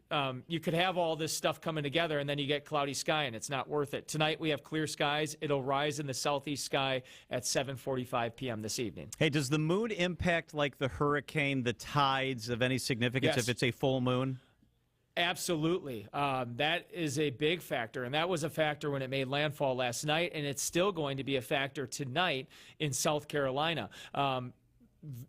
S14: You could have all this stuff coming together, and then you get cloudy sky, and it's not worth it. Tonight we have clear skies. It'll rise in the southeast sky at 7:45 p.m. this evening.
S2: Hey, does the moon impact, like the hurricane, the tides of any significance
S14: Yes.
S2: if it's a full moon?
S14: Absolutely. That is a big factor, and that was a factor when it made landfall last night, and it's still going to be a factor tonight in South Carolina.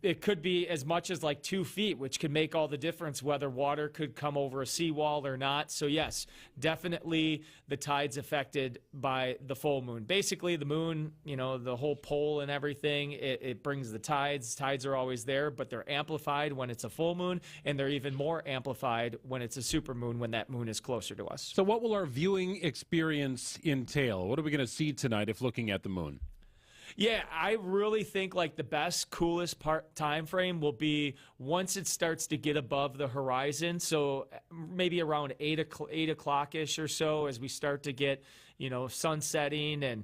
S14: It could be as much as like 2 feet, which could make all the difference whether water could come over a seawall or not. So yes, definitely the tides affected by the full moon. Basically, the moon, the whole pole and everything, it brings the tides. Tides are always there, but they're amplified when it's a full moon, and they're even more amplified when it's a super moon, when that moon is closer to us.
S1: So what will our viewing experience entail? What are we going to see tonight if looking at the moon?
S14: Yeah, I really think like the best, coolest time frame will be once it starts to get above the horizon. So maybe around 8 o'clock-ish or so, as we start to get, sun setting, and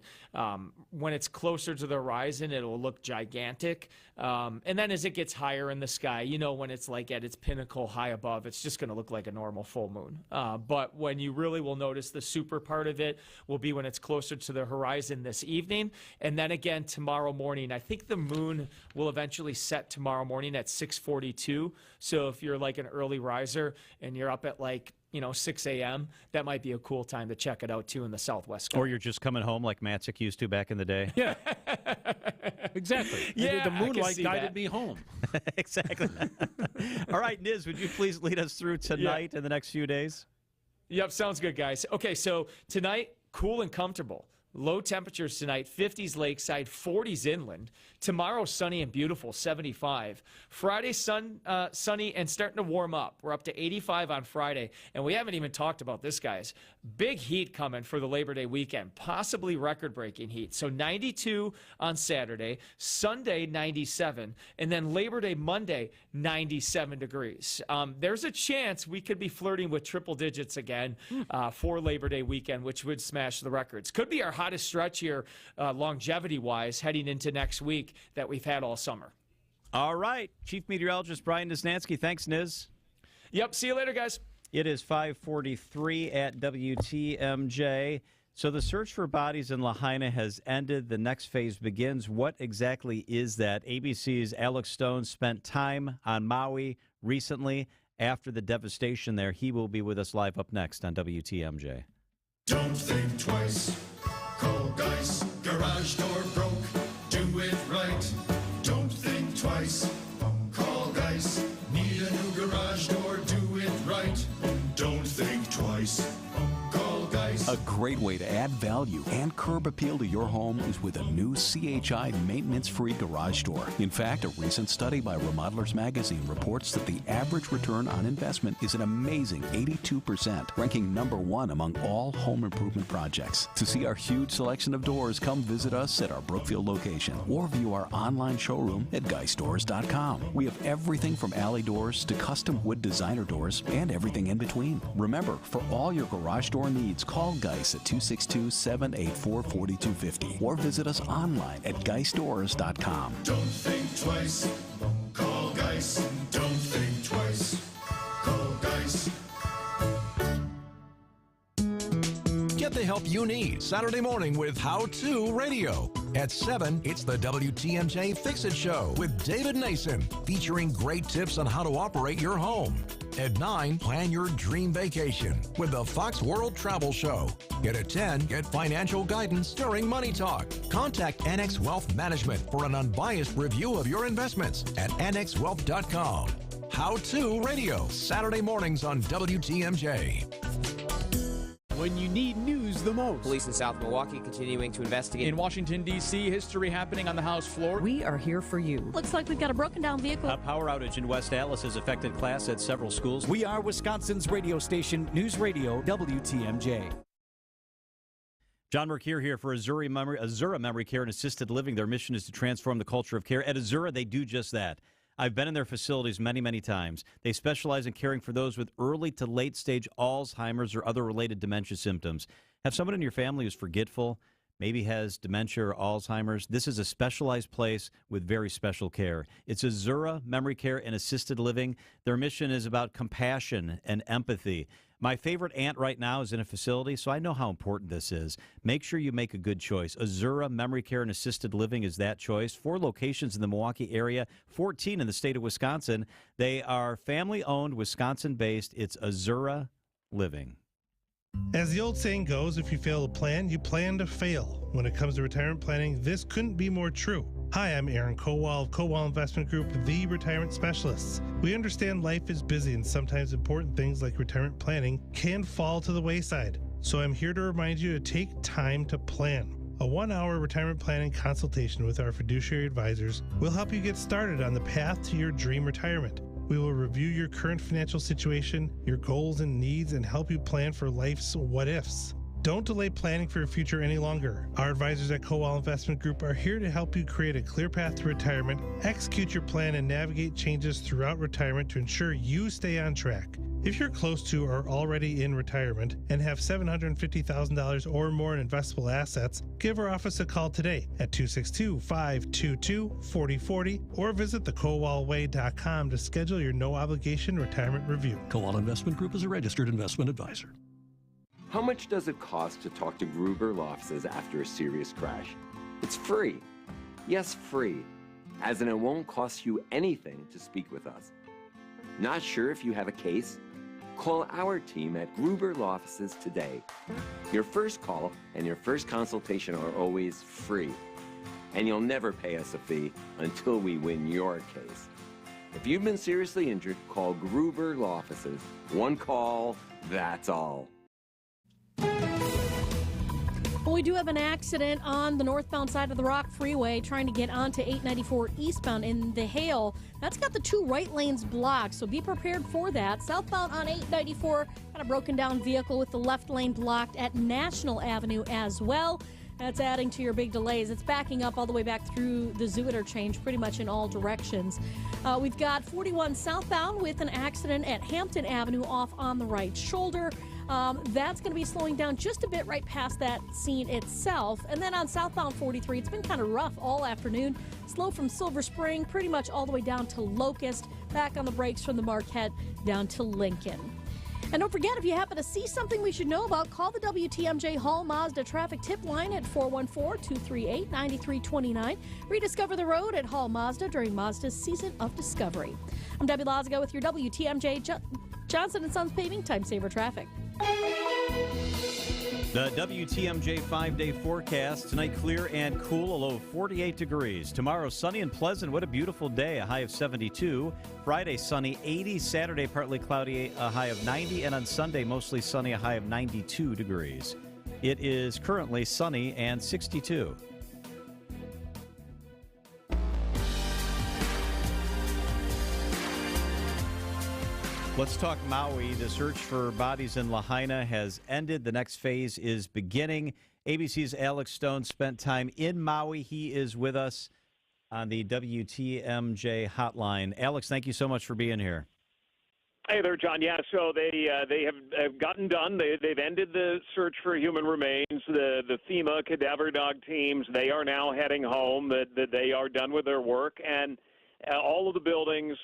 S14: when it's closer to the horizon, it'll look gigantic. And then as it gets higher in the sky, when it's like at its pinnacle high above, it's just going to look like a normal full moon. But when you really will notice the super part of it will be when it's closer to the horizon this evening. And then again tomorrow morning. I think the moon will eventually set tomorrow morning at 6:42. So if you're like an early riser and you're up at like 6 a.m., that might be a cool time to check it out, too, in the southwest sky.
S2: Or you're just coming home like Matzik used to back in the day.
S1: Yeah, exactly.
S14: Yeah,
S1: the moonlight guided me home.
S2: Exactly. All right, Niz, would you please lead us through tonight and the next few days?
S14: Yep, sounds good, guys. Okay, so tonight, cool and comfortable. Low temperatures tonight, 50s lakeside, 40s inland. Tomorrow, sunny and beautiful, 75. Friday, sunny and starting to warm up. We're up to 85 on Friday, and we haven't even talked about this, guys. Big heat coming for the Labor Day weekend, possibly record-breaking heat. So 92 on Saturday, Sunday 97, and then Labor Day Monday 97 degrees. There's a chance we could be flirting with triple digits again for Labor Day weekend, which would smash the records. Could be our hottest stretch here longevity-wise heading into next week that we've had all summer.
S2: All right. Chief Meteorologist Brian Nisnansky. Thanks, Niz.
S14: Yep. See you later, guys.
S2: It is 5:43 at WTMJ. So the search for bodies in Lahaina has ended. The next phase begins. What exactly is that? ABC's Alex Stone spent time on Maui recently after the devastation there. He will be with us live up next on WTMJ.
S3: Don't think twice. Call Geis. Garage door broke. Do it right. Don't think twice. Call Geis. Need a new garage door. Do it right. Don't think twice. Call Geis.
S15: A great way to add value and curb appeal to your home is with a new CHI maintenance-free garage door. In fact, a recent study by Remodelers Magazine reports that the average return on investment is an amazing 82%, ranking #1 among all home improvement projects. To see our huge selection of doors, come visit us at our Brookfield location or view our online showroom at GeisDoors.com. We have everything from alley doors to custom wood designer doors and everything in between. Remember, for all your garage door needs, call Geis at 262-784-4250 or visit us online at GeisDoors.com.
S3: Don't think twice. Call Geis. Don't think twice. Call Geis.
S4: Get the help you need Saturday morning with How To Radio. At 7, it's the WTMJ Fix-It Show with David Nason, featuring great tips on how to operate your home. At 9, plan your dream vacation with the Fox World Travel Show. Yet at 10, get financial guidance during Money Talk. Contact Annex Wealth Management for an unbiased review of your investments at annexwealth.com. How To Radio, Saturday mornings on WTMJ.
S16: when you need news the most.
S8: Police in South Milwaukee continuing to investigate.
S16: In Washington, D.C., history happening on the House floor.
S17: We are here for you.
S6: Looks like we've got a broken down vehicle.
S2: A power outage in West Allis has affected class at several schools.
S16: We are Wisconsin's radio station, News Radio WTMJ.
S2: John Mercure here for Azura Memory Care and Assisted Living. Their mission is to transform the culture of care. At Azura, they do just that. I've been in their facilities many, many times. They specialize in caring for those with early to late stage Alzheimer's or other related dementia symptoms. Have someone in your family who's forgetful, maybe has dementia or Alzheimer's? This is a specialized place with very special care. It's Azura Memory Care and Assisted Living. Their mission is about compassion and empathy. My favorite aunt right now is in a facility, so I know how important this is. Make sure you make a good choice. Azura Memory Care and Assisted Living is that choice. 4 locations in the Milwaukee area, 14 in the state of Wisconsin. They are family-owned, Wisconsin-based. It's Azura Living.
S18: As the old saying goes, if you fail to plan, you plan to fail. When it comes to retirement planning, this couldn't be more true. Hi, I'm Aaron Kowal of Kowal Investment Group, the retirement specialists. We understand life is busy and sometimes important things like retirement planning can fall to the wayside. So I'm here to remind you to take time to plan. A 1-hour retirement planning consultation with our fiduciary advisors will help you get started on the path to your dream retirement. We will review your current financial situation, your goals and needs, and help you plan for life's what-ifs. Don't delay planning for your future any longer. Our advisors at Kowal Investment Group are here to help you create a clear path to retirement, execute your plan, and navigate changes throughout retirement to ensure you stay on track. If you're close to or already in retirement and have $750,000 or more in investable assets, give our office a call today at 262-522-4040 or visit thekowalway.com to schedule your no-obligation retirement review.
S19: Kowal Investment Group is a registered investment advisor.
S20: How much does it cost to talk to Gruber Law Offices after a serious crash? It's free. Yes, free. As in it won't cost you anything to speak with us. Not sure if you have a case? Call our team at Gruber Law Offices today. Your first call and your first consultation are always free. And you'll never pay us a fee until we win your case. If you've been seriously injured, call Gruber Law Offices. One call, that's all.
S6: Well, we do have an accident on the northbound side of the Rock Freeway trying to get onto 894 eastbound in the hail. That's got the 2 right lanes blocked, so be prepared for that. Southbound on 894, got a broken down vehicle with the left lane blocked at National Avenue as well. That's adding to your big delays. It's backing up all the way back through the Zoo interchange pretty much in all directions. We've got 41 southbound with an accident at Hampton Avenue off on the right shoulder. That's going to be slowing down just a bit right past that scene itself. And then on southbound 43, it's been kind of rough all afternoon. Slow from Silver Spring pretty much all the way down to Locust. Back on the brakes from the Marquette down to Lincoln. And don't forget, if you happen to see something we should know about, call the WTMJ Hall Mazda traffic tip line at 414-238-9329. Rediscover the road at Hall Mazda during Mazda's season of discovery. I'm Debbie Lazago with your WTMJ Johnson & Sons Paving Time Saver Traffic.
S2: The WTMJ 5-day forecast. Tonight, clear and cool, a low of 48 degrees. Tomorrow, sunny and pleasant. What a beautiful day, a high of 72. Friday, sunny, 80. Saturday, partly cloudy, a high of 90. And on Sunday, mostly sunny, a high of 92 degrees. It is currently sunny and 62. Let's talk Maui. The search for bodies in Lahaina has ended. The next phase is beginning. ABC's Alex Stone spent time in Maui. He is with us on the WTMJ hotline. Alex, thank you so much for being here.
S21: Hey there, John. Yeah, so they have gotten done. They've ended the search for human remains. The FEMA cadaver dog teams, they are now heading home. That they are done with their work. And all of the buildings,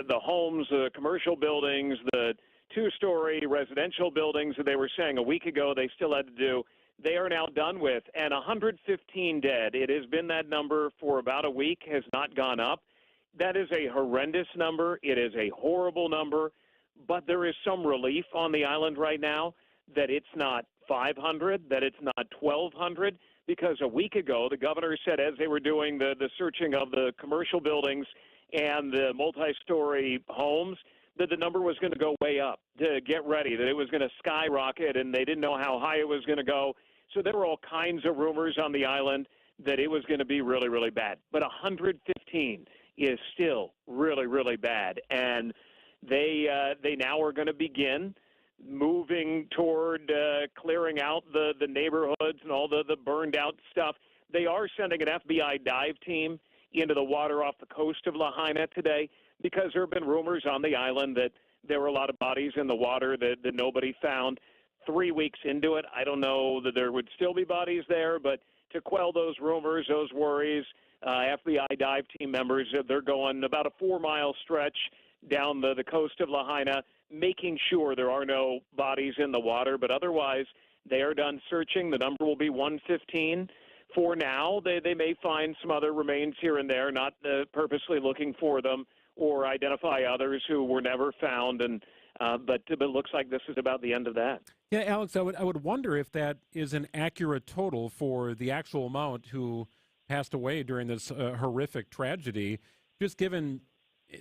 S21: the homes, the commercial buildings, the 2-story residential buildings that they were saying a week ago they still had to do, they are now done with. And 115 dead. It has been that number for about a week, has not gone up. That is a horrendous number. It is a horrible number. But there is some relief on the island right now that it's not 500, that it's not 1,200. Because a week ago, the governor said as they were doing the searching of the commercial buildings and the multi-story homes, that the number was going to go way up, to get ready, that it was going to skyrocket, and they didn't know how high it was going to go. So there were all kinds of rumors on the island that it was going to be really, really bad. But 115 is still really, really bad. And they now are going to begin moving toward clearing out the neighborhoods and all the burned out stuff. They are sending an FBI dive team into the water off the coast of Lahaina today because there have been rumors on the island that there were a lot of bodies in the water that nobody found. 3 weeks into it, I don't know that there would still be bodies there, but to quell those rumors, those worries, FBI dive team members, they're going about a 4-mile stretch down the coast of Lahaina, making sure there are no bodies in the water. But otherwise, they are done searching. The number will be 115. For now, they may find some other remains here and there, not purposely looking for them, or identify others who were never found. And but it looks like this is about the end of that.
S1: Yeah, Alex, I would wonder if that is an accurate total for the actual amount who passed away during this horrific tragedy, just given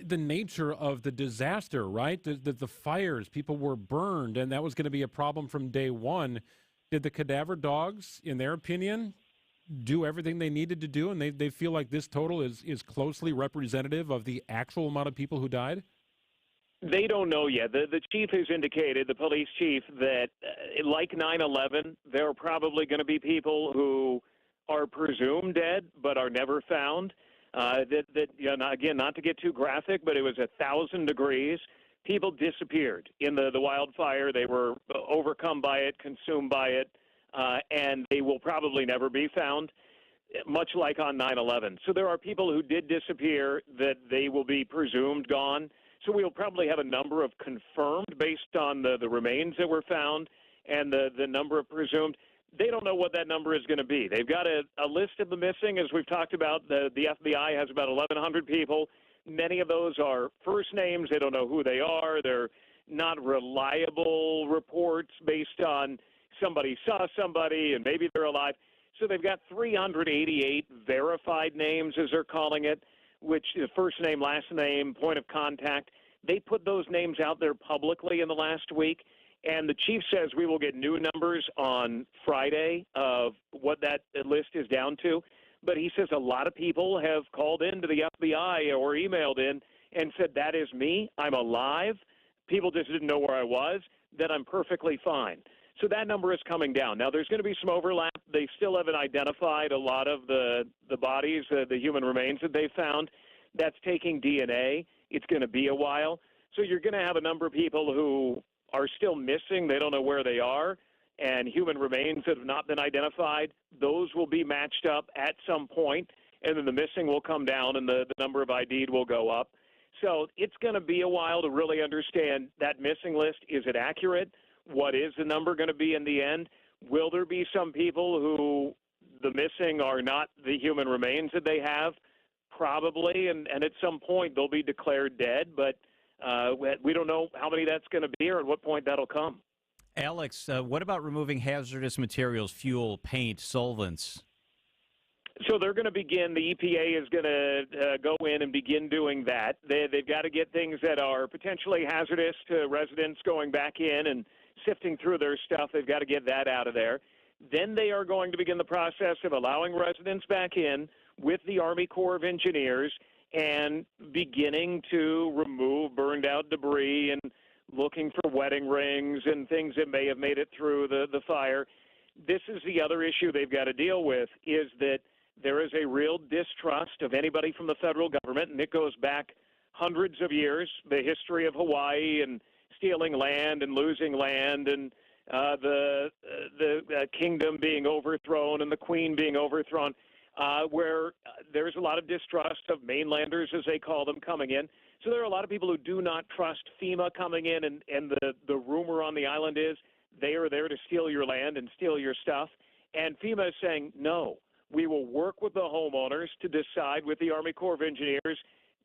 S1: the nature of the disaster, right? The fires, people were burned, and that was going to be a problem from day one. Did the cadaver dogs, in their opinion, do everything they needed to do, and they feel like this total is closely representative of the actual amount of people who died?
S21: They don't know yet. The chief has indicated, the police chief, that like 9/11, there are probably going to be people who are presumed dead but are never found. Again, not to get too graphic, but it was 1,000 degrees. People disappeared in the wildfire. They were overcome by it, consumed by it, and they will probably never be found, much like on 9/11. So there are people who did disappear that they will be presumed gone. So we'll probably have a number of confirmed based on the remains that were found and the number of presumed. They don't know what that number is going to be. They've got a list of the missing, as we've talked about. The FBI has about 1,100 people. Many of those are first names. They don't know who they are. They're not reliable reports based on somebody saw somebody and maybe they're alive. So they've got 388 verified names, as they're calling it, which is first name, last name, point of contact. They put those names out there publicly in the last week. And the chief says we will get new numbers on Friday of what that list is down to. But he says a lot of people have called in to the FBI or emailed in and said, that is me. I'm alive. People just didn't know where I was. That I'm perfectly fine. So that number is coming down. Now, there's going to be some overlap. They still haven't identified a lot of the bodies, the human remains that they found. That's taking DNA. It's going to be a while. So you're going to have a number of people who are still missing. They don't know where they are. And human remains that have not been identified, those will be matched up at some point, and then the missing will come down and the number of ID'd will go up. So it's going to be a while to really understand that missing list. Is it accurate? What is the number going to be in the end? Will there be some people who the missing are not the human remains that they have? Probably, and at some point they'll be declared dead, but we don't know how many that's going to be or at what point that'll come.
S2: Alex, what about removing hazardous materials, fuel, paint, solvents?
S21: So they're going to begin, the EPA is going to go in and begin doing that. They've got to get things that are potentially hazardous to residents going back in and sifting through their stuff. They've got to get that out of there. Then they are going to begin the process of allowing residents back in with the Army Corps of Engineers and beginning to remove burned out debris and looking for wedding rings and things that may have made it through the fire. This is the other issue they've got to deal with, is that there is a real distrust of anybody from the federal government, and it goes back hundreds of years, the history of Hawaii and stealing land and losing land and the kingdom being overthrown and the queen being overthrown, where there's a lot of distrust of mainlanders, as they call them, coming in. So there are a lot of people who do not trust FEMA coming in, and the rumor on the island is they are there to steal your land and steal your stuff. And FEMA is saying, no, we will work with the homeowners to decide with the Army Corps of Engineers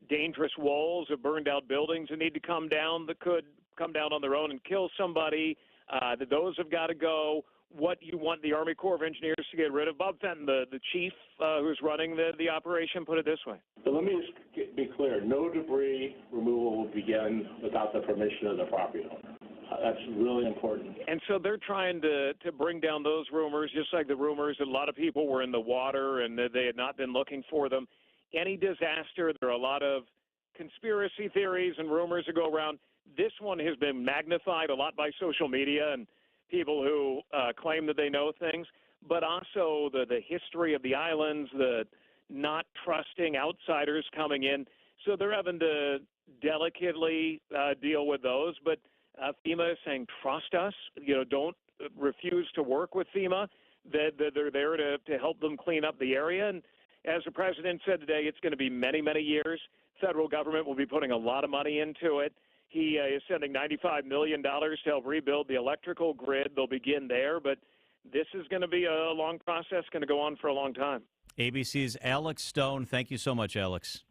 S21: dangerous walls of burned out buildings that need to come down, that could come down on their own and kill somebody, that those have got to go. what you want the Army Corps of Engineers to get rid of. Bob Fenton, the chief who's running the operation, put it this way.
S5: So let me just be clear. No debris removal will begin without the permission of the property owner. That's really important.
S21: And so they're trying to bring down those rumors, just like the rumors that a lot of people were in the water and that they had not been looking for them. Any disaster, there are a lot of conspiracy theories and rumors that go around. This one has been magnified a lot by social media and people who claim that they know things, but also the history of the islands, the not trusting outsiders coming in. So they're having to delicately deal with those, but FEMA is saying, trust us, don't refuse to work with FEMA, that they're there to help them clean up the area. And as the president said today, it's going to be many, many years. Federal government will be putting a lot of money into it. He is sending $95 million to help rebuild the electrical grid. They'll begin there, but this is going to be a long process, going to go on for a long time.
S2: ABC's Alex Stone. Thank you so much, Alex.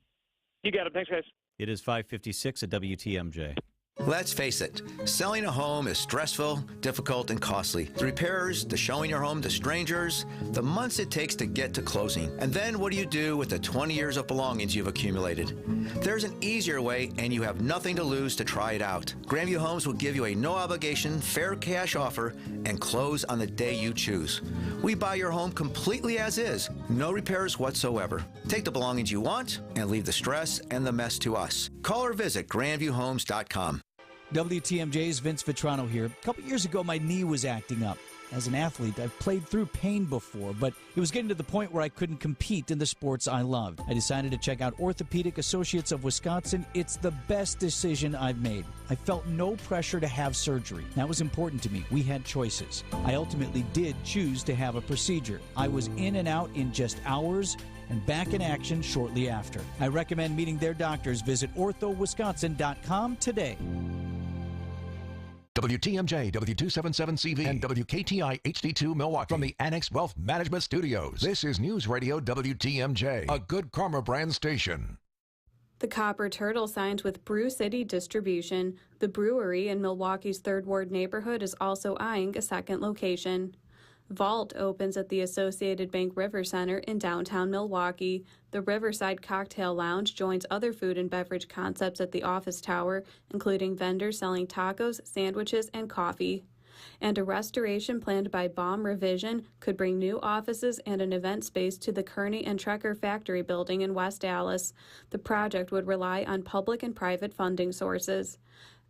S21: You got it. Thanks, guys.
S2: It is 5:56 at WTMJ.
S7: Let's face it, selling a home is stressful, difficult, and costly. The repairs, the showing your home to strangers, the months it takes to get to closing. And then what do you do with the 20 years of belongings you've accumulated? There's an easier way, and you have nothing to lose to try it out. Grandview Homes will give you a no-obligation, fair cash offer and close on the day you choose. We buy your home completely as is, no repairs whatsoever. Take the belongings you want and leave the stress and the mess to us. Call or visit grandviewhomes.com.
S16: WTMJ's Vince Vitrano here. A couple years ago, my knee was acting up. As an athlete, I've played through pain before, but it was getting to the point where I couldn't compete in the sports I loved. I decided to check out Orthopedic Associates of Wisconsin. It's the best decision I've made. I felt no pressure to have surgery. That was important to me. We had choices. I ultimately did choose to have a procedure. I was in and out in just hours and back in action shortly after. I recommend meeting their doctors. Visit orthowisconsin.com today.
S4: WTMJ, W277CV, and WKTI HD2 Milwaukee. From the Annex Wealth Management Studios, this is News Radio WTMJ, a Good Karma brand station.
S17: The Copper Turtle signed with Brew City Distribution. The brewery in Milwaukee's 3rd Ward neighborhood is also eyeing a second location. Vault opens at the Associated Bank River Center in downtown Milwaukee. The Riverside Cocktail Lounge joins other food and beverage concepts at the office tower, including vendors selling tacos, sandwiches, and coffee. And a restoration planned by Baum Revision could bring new offices and an event space to the Kearney and Trecker Factory building in West Allis. The project would rely on public and private funding sources.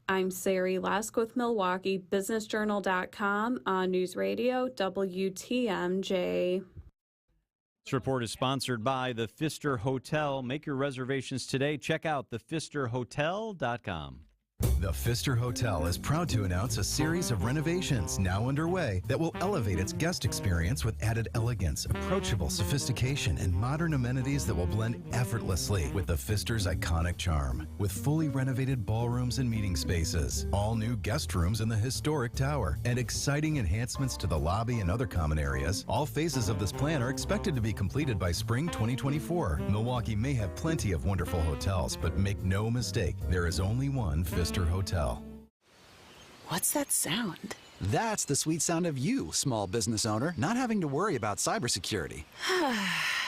S17: I'm Sari Lesk with Milwaukee BusinessJournal.com on News Radio WTMJ.
S2: This report is sponsored by the Pfister Hotel. Make your reservations today. Check out thepfisterhotel.com.
S22: The Pfister Hotel is proud to announce a series of renovations now underway that will elevate its guest experience with added elegance, approachable sophistication, and modern amenities that will blend effortlessly with the Pfister's iconic charm. With fully renovated ballrooms and meeting spaces, all new guest rooms in the historic tower, and exciting enhancements to the lobby and other common areas, all phases of this plan are expected to be completed by spring 2024. Milwaukee may have plenty of wonderful hotels, but make no mistake, there is only one Pfister Hotel.
S23: What's that sound?
S24: That's the sweet sound of you, small business owner, not having to worry about cybersecurity.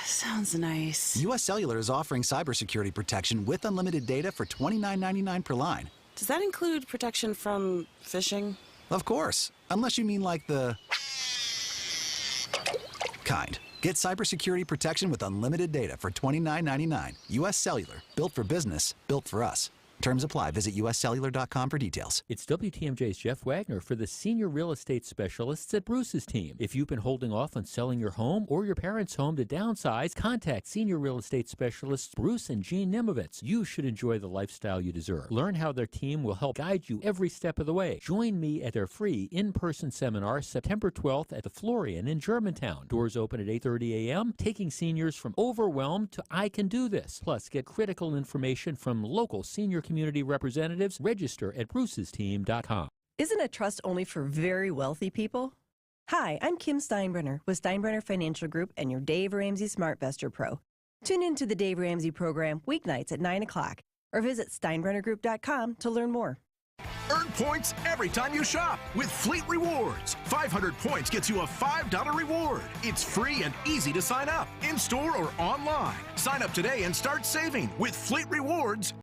S23: Sounds nice.
S24: U.S. Cellular is offering cybersecurity protection with unlimited data for $29.99 per line.
S23: Does that include protection from phishing?
S24: Of course, unless you mean like the kind. Get cybersecurity protection with unlimited data for $29.99. U.S. Cellular, built for business, built for us. Terms apply. Visit uscellular.com for details.
S27: It's WTMJ's Jeff Wagner for the Senior Real Estate Specialists at Bruce's team. If you've been holding off on selling your home or your parents' home to downsize, contact Senior Real Estate Specialists Bruce and Jean Nimovitz. You should enjoy the lifestyle you deserve. Learn how their team will help guide you every step of the way. Join me at their free in-person seminar September 12th at the Florian in Germantown. Doors open at 8:30 a.m., taking seniors from overwhelmed to I can do this. Plus, get critical information from local senior community representatives. Register at brucesteam.com.
S28: Isn't a trust only for very wealthy people? Hi, I'm Kim Steinbrenner with Steinbrenner Financial Group and your Dave Ramsey SmartVestor Pro. Tune in to the Dave Ramsey program weeknights at 9 o'clock or visit steinbrennergroup.com to learn more.
S9: Earn points every time you shop with Fleet Rewards. 500 points gets you a $5 reward. It's free and easy to sign up, in-store or online. Sign up today and start saving with Fleet Rewards